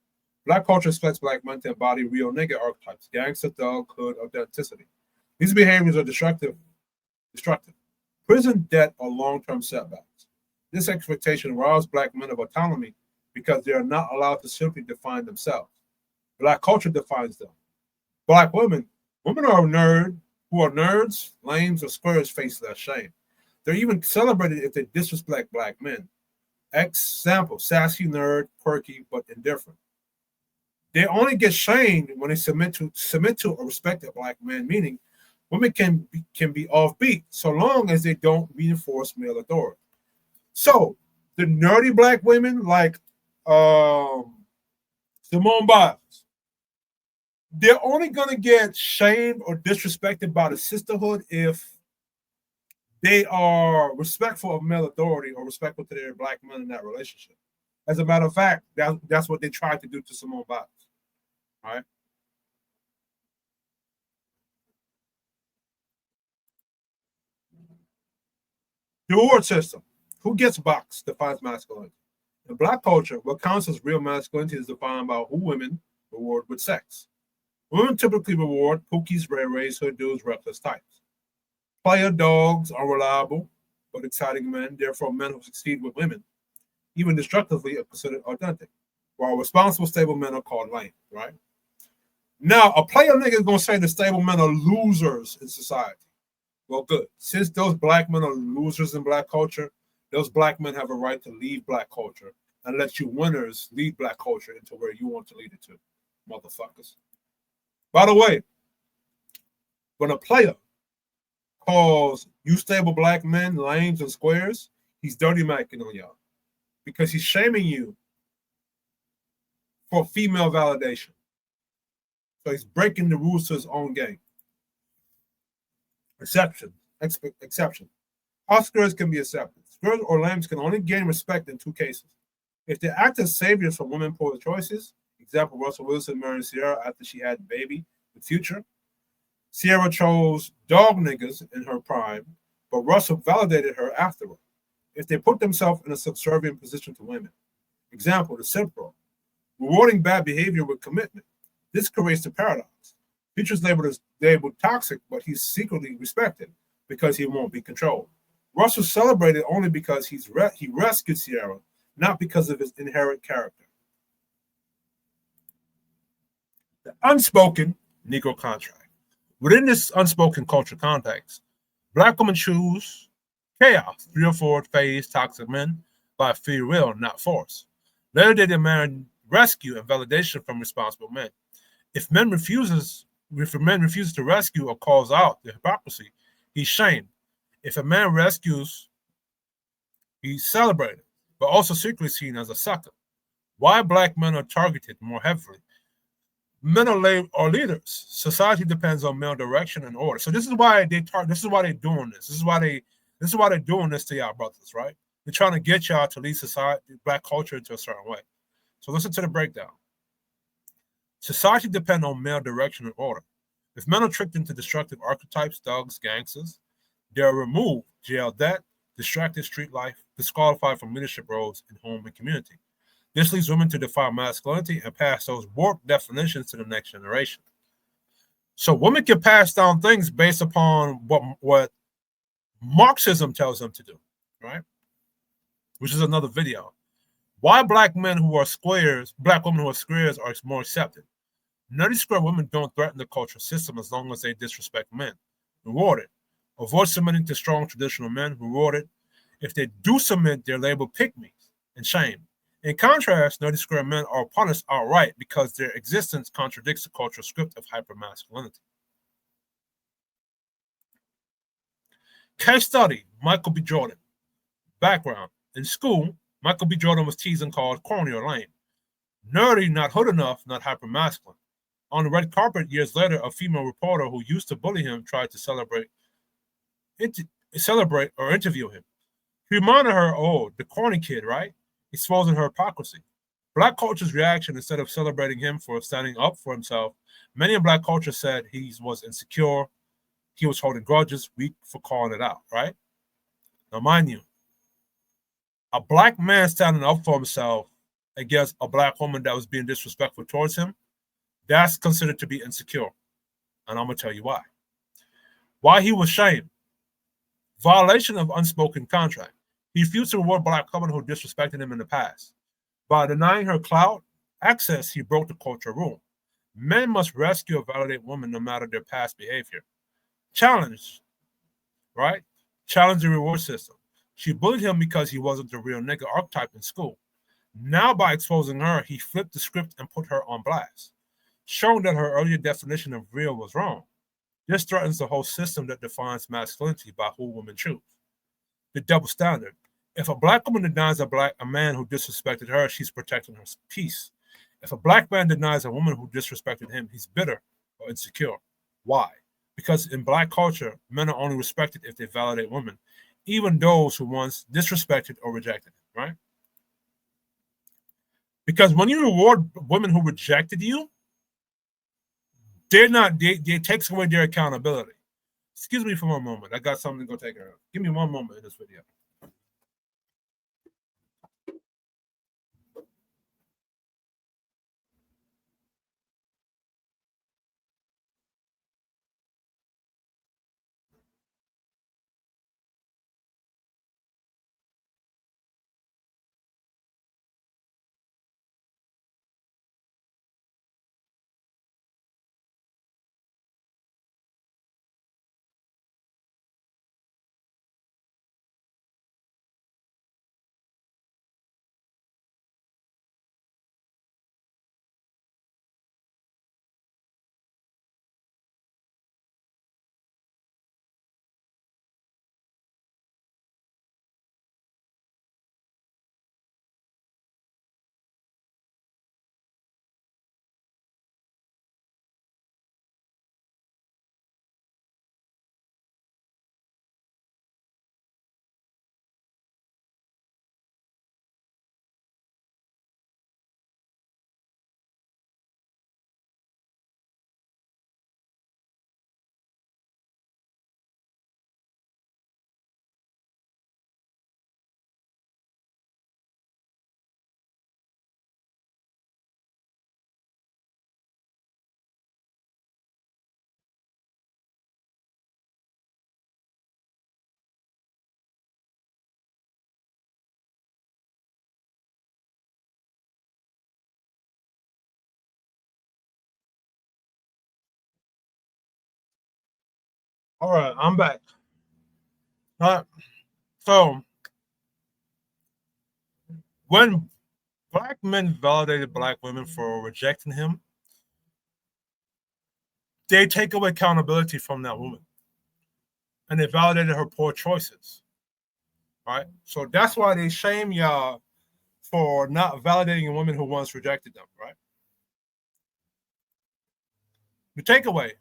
Black culture expects black men to embody real nigga archetypes, gangster, thug, hood, authenticity. These behaviors are destructive. Prison, debt, or long-term setbacks. This expectation robs black men of autonomy because they are not allowed to simply define themselves. Black culture defines them. Black women are who are nerds, lames, or squares face less shame. They're even celebrated if they disrespect black men. Example, sassy nerd, quirky, but indifferent. They only get shamed when they submit to a respected black man, meaning women can be offbeat so long as they don't reinforce male authority. So the nerdy black women like Simone Biles, they're only going to get shamed or disrespected by the sisterhood if they are respectful of male authority or respectful to their black men in that relationship. As a matter of fact, that's what they tried to do to Simone Biles. All right. The reward system. Who gets boxed defines masculinity. In Black culture, what counts as real masculinity is defined by who women reward with sex. Women typically reward pookies, ray-rays, hood dudes, reckless types. Player dogs are reliable but exciting men. Therefore, men who succeed with women, even destructively, are considered authentic, while responsible, stable men are called lame, right? Now, a player nigga is going to say the stable men are losers in society. Well, good. Since those black men are losers in black culture, those black men have a right to leave black culture and let you winners lead black culture into where you want to lead it to, motherfuckers. By the way, when a player calls you stable black men lames and squares, he's dirty macking on y'all because he's shaming you for female validation. So he's breaking the rules to his own game. Exception. All squares can be accepted. Squares or lames can only gain respect in two cases. If they act as saviors for women poor choices, example, Russell Wilson married Ciara after she had a baby with Future. Ciara chose dog niggas in her prime, but Russell validated her afterward. If they put themselves in a subservient position to women. Example, the Simpro, rewarding bad behavior with commitment. This creates the paradox. Future's labeled toxic, but he's secretly respected because he won't be controlled. Russell celebrated only because he rescued Ciara, not because of his inherent character. The unspoken Negro contract. Within this unspoken culture context, black women choose chaos, 3 or 4 phase toxic men by free will, not force. Later they demand rescue and validation from responsible men. If a man refuses to rescue or calls out the hypocrisy, he's shamed. If a man rescues, he's celebrated, but also secretly seen as a sucker. Why black men are targeted more heavily? Men are leaders. Society depends on male direction and order. So this is why they're doing this. This is why they're doing this to y'all brothers, right? They're trying to get y'all to lead society, black culture into a certain way. So listen to the breakdown. Society depends on male direction and order. If men are tricked into destructive archetypes, thugs, gangsters, they are removed, jail debt, distracted street life, disqualified from leadership roles in home and community. This leads women to define masculinity and pass those warped definitions to the next generation. So women can pass down things based upon what Marxism tells them to do, right? Which is another video. Why black women who are squares are more accepted. Nerdy square women don't threaten the cultural system as long as they disrespect men. Rewarded. Avoid submitting to strong traditional men. Rewarded. If they do submit, they're labeled pygmies and shamed. In contrast, nerdy square men are punished outright because their existence contradicts the cultural script of hypermasculinity. Case study, Michael B. Jordan. Background. In school, Michael B. Jordan was teased and called corny or lame. Nerdy, not hood enough, not hypermasculine. On the red carpet years later, a female reporter who used to bully him tried to celebrate or interview him. He reminded her, oh, the corny kid, right? Exposing her hypocrisy. Black culture's reaction, instead of celebrating him for standing up for himself, many in black culture said he was insecure, he was holding grudges, weak for calling it out, right? Now, mind you, a black man standing up for himself against a black woman that was being disrespectful towards him, that's considered to be insecure. And I'm going to tell you why. Why he was shamed. Violation of unspoken contract. He refused to reward black women who disrespected him in the past. By denying her clout access, he broke the cultural rule. Men must rescue or validate women no matter their past behavior. Challenge, right? Challenge the reward system. She bullied him because he wasn't the real nigga archetype in school. Now, by exposing her, he flipped the script and put her on blast, showing that her earlier definition of real was wrong. This threatens the whole system that defines masculinity by who women choose. The double standard. If a black woman denies a man who disrespected her, she's protecting her peace. If a black man denies a woman who disrespected him, he's bitter or insecure. Why? Because in black culture, men are only respected if they validate women, even those who once disrespected or rejected them, right? Because when you reward women who rejected you, they takes away their accountability. Excuse me for one moment. I got something to go take care of. Give me one moment in this video. All right, I'm back. All right. So when black men validated black women for rejecting him, they take away accountability from that woman. And they validated her poor choices. Right? So that's why they shame y'all for not validating a woman who once rejected them, right? The takeaway.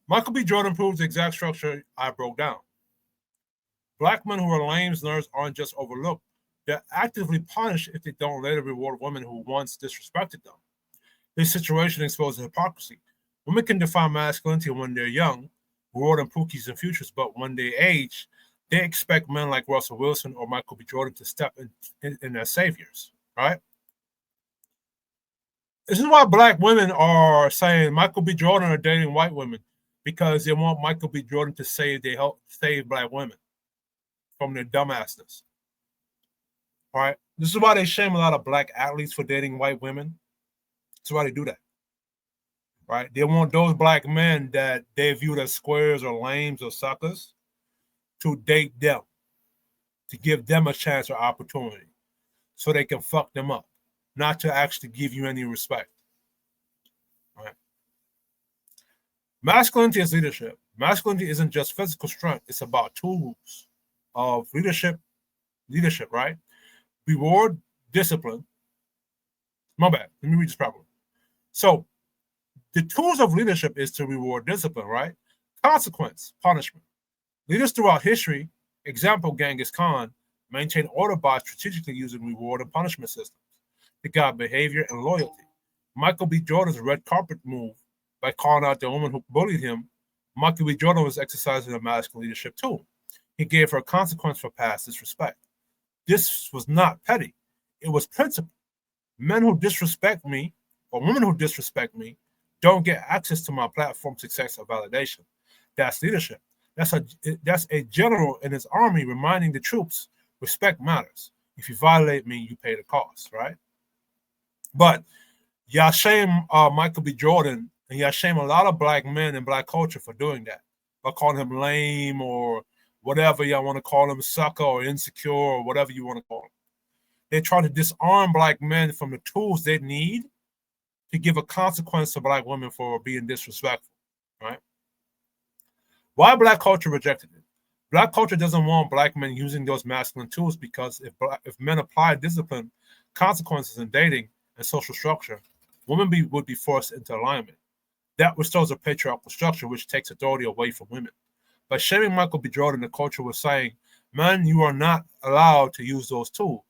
Michael B. Jordan proves the exact structure I broke down. Black men who are lames, nerds aren't just overlooked. They're actively punished if they don't later reward women who once disrespected them. This situation exposes hypocrisy. Women can define masculinity when they're young, rewarding pookies and futures, but when they age, they expect men like Russell Wilson or Michael B. Jordan to step in as saviors, right? This is why black women are saying Michael B. Jordan are dating white women, because they want Michael B. Jordan to save black women from their dumbassness. All right? This is why they shame a lot of black athletes for dating white women. That's why they do that. Right? They want those black men that they viewed as squares or lames or suckers to date them, to give them a chance or opportunity so they can fuck them up, not to actually give you any respect. Right? Masculinity is leadership. Masculinity isn't just physical strength. It's about tools of leadership, right? Reward, discipline. My bad. Let me read this properly. So the tools of leadership is to reward discipline, right? Consequence, punishment. Leaders throughout history, example Genghis Khan, maintain order by strategically using reward and punishment systems to guide behavior and loyalty. Michael B. Jordan's red carpet move by calling out the woman who bullied him, Michael B. Jordan was exercising a masculine leadership tool. He gave her a consequence for past disrespect. This was not petty. it was principle. Men who disrespect me or women who disrespect me don't get access to my platform, success, or validation. That's leadership. That's a general in his army reminding the troops, respect matters. If you violate me, you pay the cost, right? But y'all shame Michael B. Jordan, and y'all shame a lot of black men and black culture for doing that, by calling him lame or whatever y'all want to call him, sucker or insecure or whatever you want to call him. They try to disarm black men from the tools they need to give a consequence to black women for being disrespectful, right? Why black culture rejected it? Black culture doesn't want black men using those masculine tools because if men apply discipline, consequences in dating and social structure, women would be forced into alignment. That restores a patriarchal structure which takes authority away from women. By shaming Michael B. Jordan, the culture was saying, man, you are not allowed to use those tools.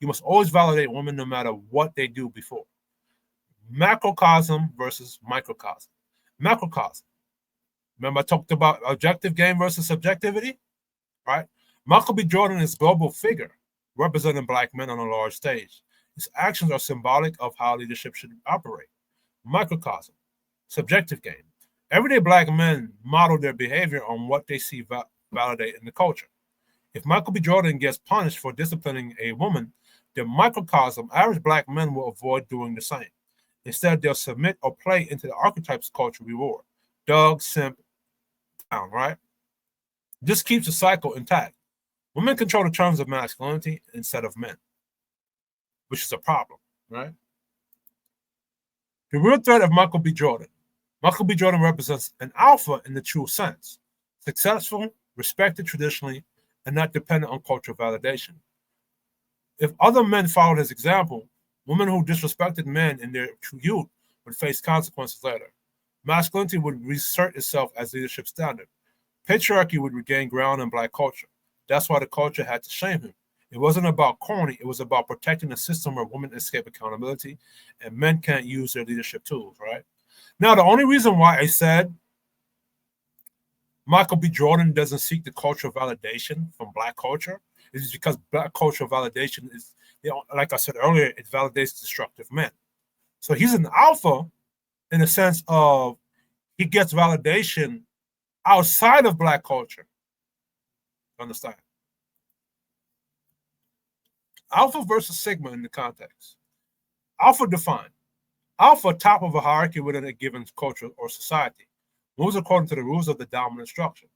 You must always validate women no matter what they do before. Macrocosm versus microcosm. Macrocosm. Remember I talked about objective game versus subjectivity, right? Michael B. Jordan is a global figure representing black men on a large stage. His actions are symbolic of how leadership should operate. Microcosm. Subjective game. Everyday black men model their behavior on what they see validate in the culture. If Michael B. Jordan gets punished for disciplining a woman, the microcosm, average black men will avoid doing the same. Instead, they'll submit or play into the archetypes culture reward. Dog, simp, down, right? This keeps the cycle intact. Women control the terms of masculinity instead of men, which is a problem, right? The real threat of Michael B. Jordan. Michael B. Jordan represents an alpha in the true sense. Successful, respected traditionally, and not dependent on cultural validation. If other men followed his example, women who disrespected men in their youth would face consequences later. Masculinity would reassert itself as leadership standard. Patriarchy would regain ground in black culture. That's why the culture had to shame him. It wasn't about corny, it was about protecting a system where women escape accountability and men can't use their leadership tools, right? Now, the only reason why I said Michael B. Jordan doesn't seek the cultural validation from black culture is because black cultural validation is, like I said earlier, it validates destructive men. So he's an alpha in the sense of he gets validation outside of black culture. Understand? Alpha versus sigma in the context. Alpha defined. Alpha, top of a hierarchy within a given culture or society, moves according to the rules of the dominant structure.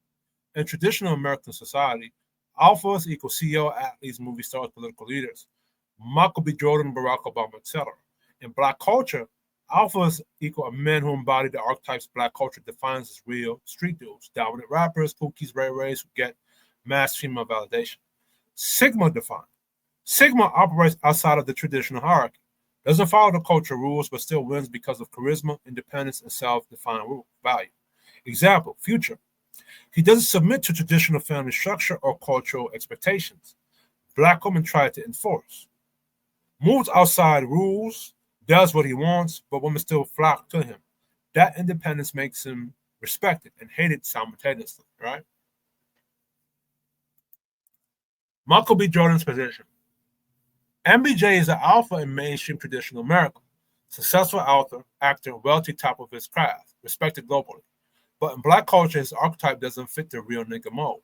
In traditional American society, alphas equal CEO, athletes, movie stars, political leaders, Michael B. Jordan, Barack Obama, etc. In black culture, alphas equal men who embody the archetypes black culture defines as real street dudes, dominant rappers, pookies, ray-rays who get mass female validation. Sigma defined. Sigma operates outside of the traditional hierarchy, doesn't follow the culture rules, but still wins because of charisma, independence, and self-defined value. Example, Future. He doesn't submit to traditional family structure or cultural expectations. Black women try to enforce. Moves outside rules, does what he wants, but women still flock to him. That independence makes him respected and hated simultaneously, right? Michael B. Jordan's position. MBJ is an alpha in mainstream traditional America. Successful author, actor, wealthy, top of his craft, respected globally. But in black culture, his archetype doesn't fit the real nigga mold.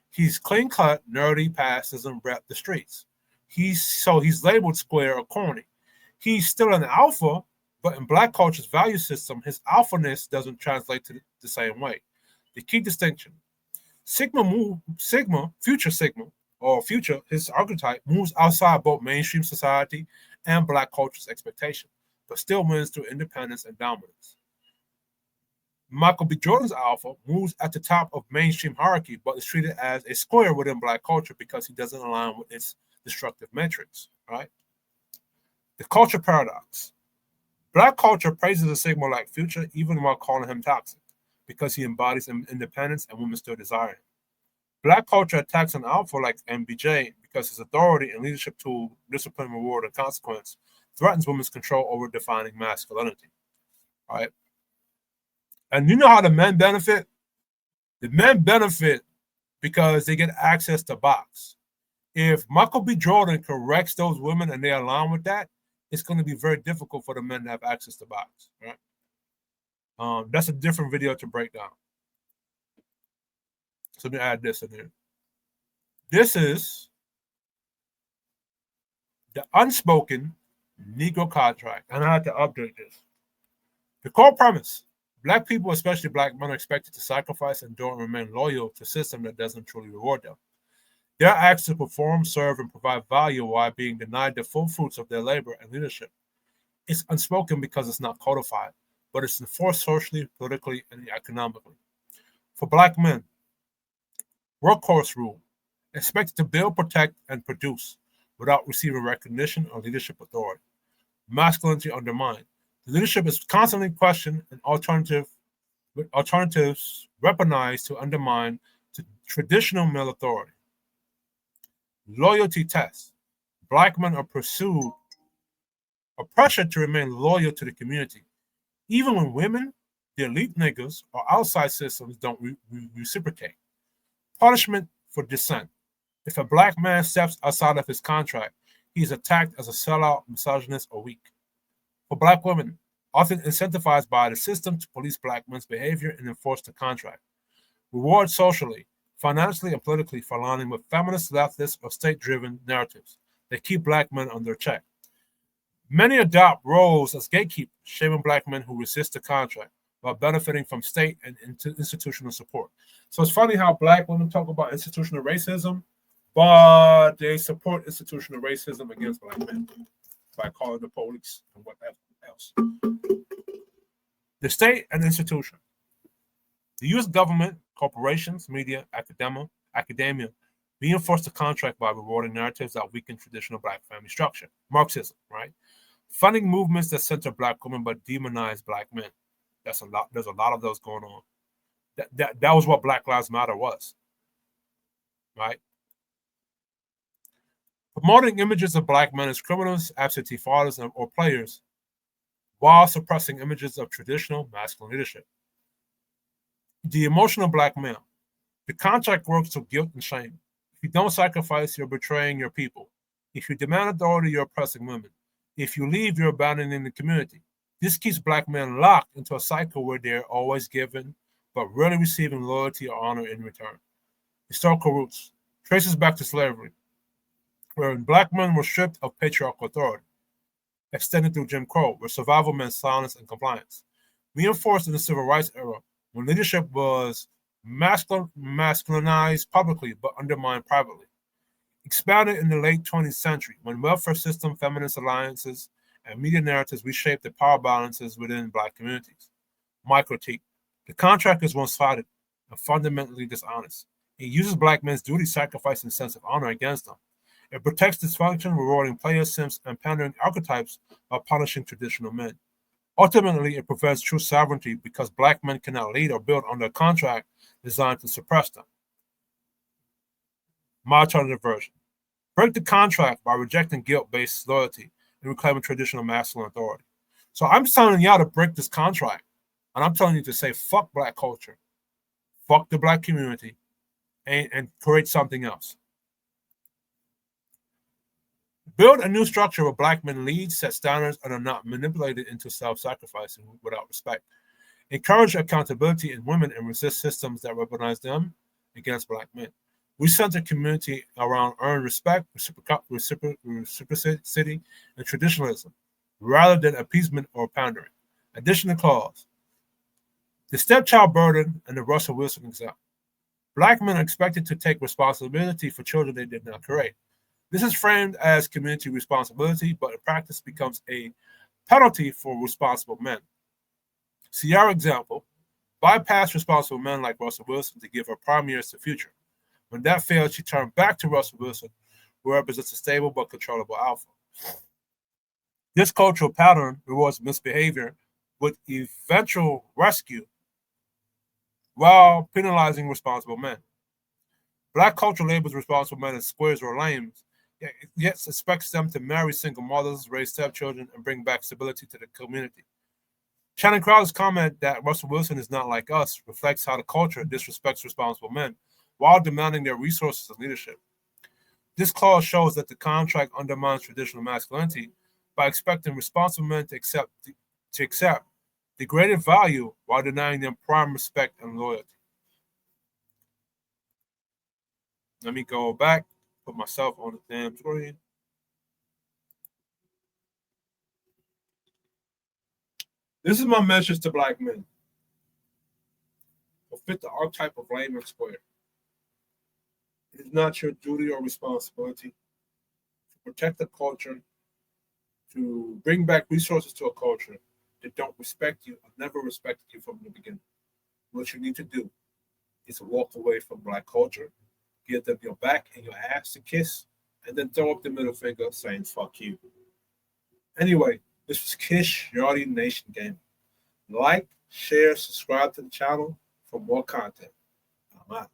He's clean-cut, nerdy, past, doesn't rep the streets. He's labeled square or corny. He's still an alpha, but in black culture's value system, his alphaness doesn't translate to the same way. The key distinction. Future Sigma, or Future, his archetype, moves outside both mainstream society and black culture's expectation, but still wins through independence and dominance. Michael B. Jordan's alpha moves at the top of mainstream hierarchy, but is treated as a square within black culture because he doesn't align with its destructive metrics, right? The culture paradox. Black culture praises a Sigma like Future even while calling him toxic because he embodies independence and women still desire him. Black culture attacks an alpha like MBJ because his authority and leadership tool, discipline, reward, and consequence threatens women's control over defining masculinity, right? And you know how the men benefit? The men benefit because they get access to box. If Michael B. Jordan corrects those women and they align with that, it's going to be very difficult for the men to have access to bodies, right? That's a different video to break down. So let me add this in here. This is the Unspoken Negro Contract, and I had to update this. The core premise: Black people, especially Black men, are expected to sacrifice, endure, and remain loyal to a system that doesn't truly reward them. They are asked to perform, serve, and provide value while being denied the full fruits of their labor and leadership. It's unspoken because it's not codified, but it's enforced socially, politically, and economically. For Black men, workhorse rule: expected to build, protect, and produce without receiving recognition or leadership authority. Masculinity undermined: the leadership is constantly questioned and alternatives weaponized to undermine the traditional male authority. Loyalty test: Black men are pressured to remain loyal to the community, even when women, the elite niggas, or outside systems don't reciprocate. Punishment for dissent: if a Black man steps outside of his contract, he is attacked as a sellout, misogynist, or weak. For Black women, often incentivized by the system to police Black men's behavior and enforce the contract. Reward socially, financially, and politically for aligning with feminist, leftist, or state-driven narratives that keep Black men under check. Many adopt roles as gatekeepers, shaming Black men who resist the contract while benefiting from state and institutional support. So it's funny how Black women talk about institutional racism, but they support institutional racism against Black men by calling the police and whatever else. The state and institution. The U.S. government, corporations, media, academia reinforce the contract by rewarding narratives that weaken traditional Black family structure. Marxism, right? Funding movements that center Black women but demonize Black men. That's a lot. There's a lot of those going on. That was what Black Lives Matter was, right? Promoting images of Black men as criminals, absentee fathers, or players, while suppressing images of traditional masculine leadership. The emotional Black male. The contract works through guilt and shame. If you don't sacrifice, you're betraying your people. If you demand authority, you're oppressing women. If you leave, you're abandoning the community. This keeps Black men locked into a cycle where they're always given, but rarely receiving loyalty or honor in return. Historical roots traces back to slavery, where Black men were stripped of patriarchal authority, extended through Jim Crow, where survival meant silence and compliance. Reinforced in the Civil Rights era, when leadership was masculinized publicly but undermined privately. Expanded in the late 20th century, when welfare system, feminist alliances, and media narratives reshaped the power balances within Black communities. My critique: the contract is one-sided and fundamentally dishonest. It uses Black men's duty, sacrifice, and sense of honor against them. It protects dysfunction, rewarding players, simps, and pandering archetypes while punishing traditional men. Ultimately, it prevents true sovereignty because Black men cannot lead or build under a contract designed to suppress them. My alternative version: break the contract by rejecting guilt-based loyalty and reclaiming traditional masculine authority. So I'm telling y'all to break this contract, and I'm telling you to say fuck Black culture, fuck the Black community, and create something else. Build a new structure where Black men lead, set standards, and are not manipulated into self-sacrificing without respect. Encourage accountability in women and resist systems that weaponize them against Black men. We center community around earned respect, reciprocity, and traditionalism, rather than appeasement or pandering. Additional clause: the stepchild burden and the Russell Wilson example. Black men are expected to take responsibility for children they did not create. This is framed as community responsibility, but in practice becomes a penalty for responsible men. Ciara example: bypass responsible men like Russell Wilson to give her prime years to future. When that failed, she turned back to Russell Wilson, who represents a stable but controllable alpha. This cultural pattern rewards misbehavior with eventual rescue while penalizing responsible men. Black culture labels responsible men as squares or lames, yet expects them to marry single mothers, raise stepchildren, and bring back stability to the community. Channing Crowder's comment that Russell Wilson is not like us reflects how the culture disrespects responsible men while demanding their resources and leadership. This clause shows that the contract undermines traditional masculinity by expecting responsible men to accept degraded value while denying them prime respect and loyalty. Let me go back, put myself on the damn screen. This is my message to black men. Fulfill the archetype of lame and square. It is not your duty or responsibility to protect the culture, to bring back resources to a culture that don't respect you or never respected you from the beginning. What you need to do is to walk away from black culture, give them your back and your ass to kiss, and then throw up the middle finger saying, fuck you. Anyway, this was Kish, your Audience Nation Game. Like, share, subscribe to the channel for more content. I'm out.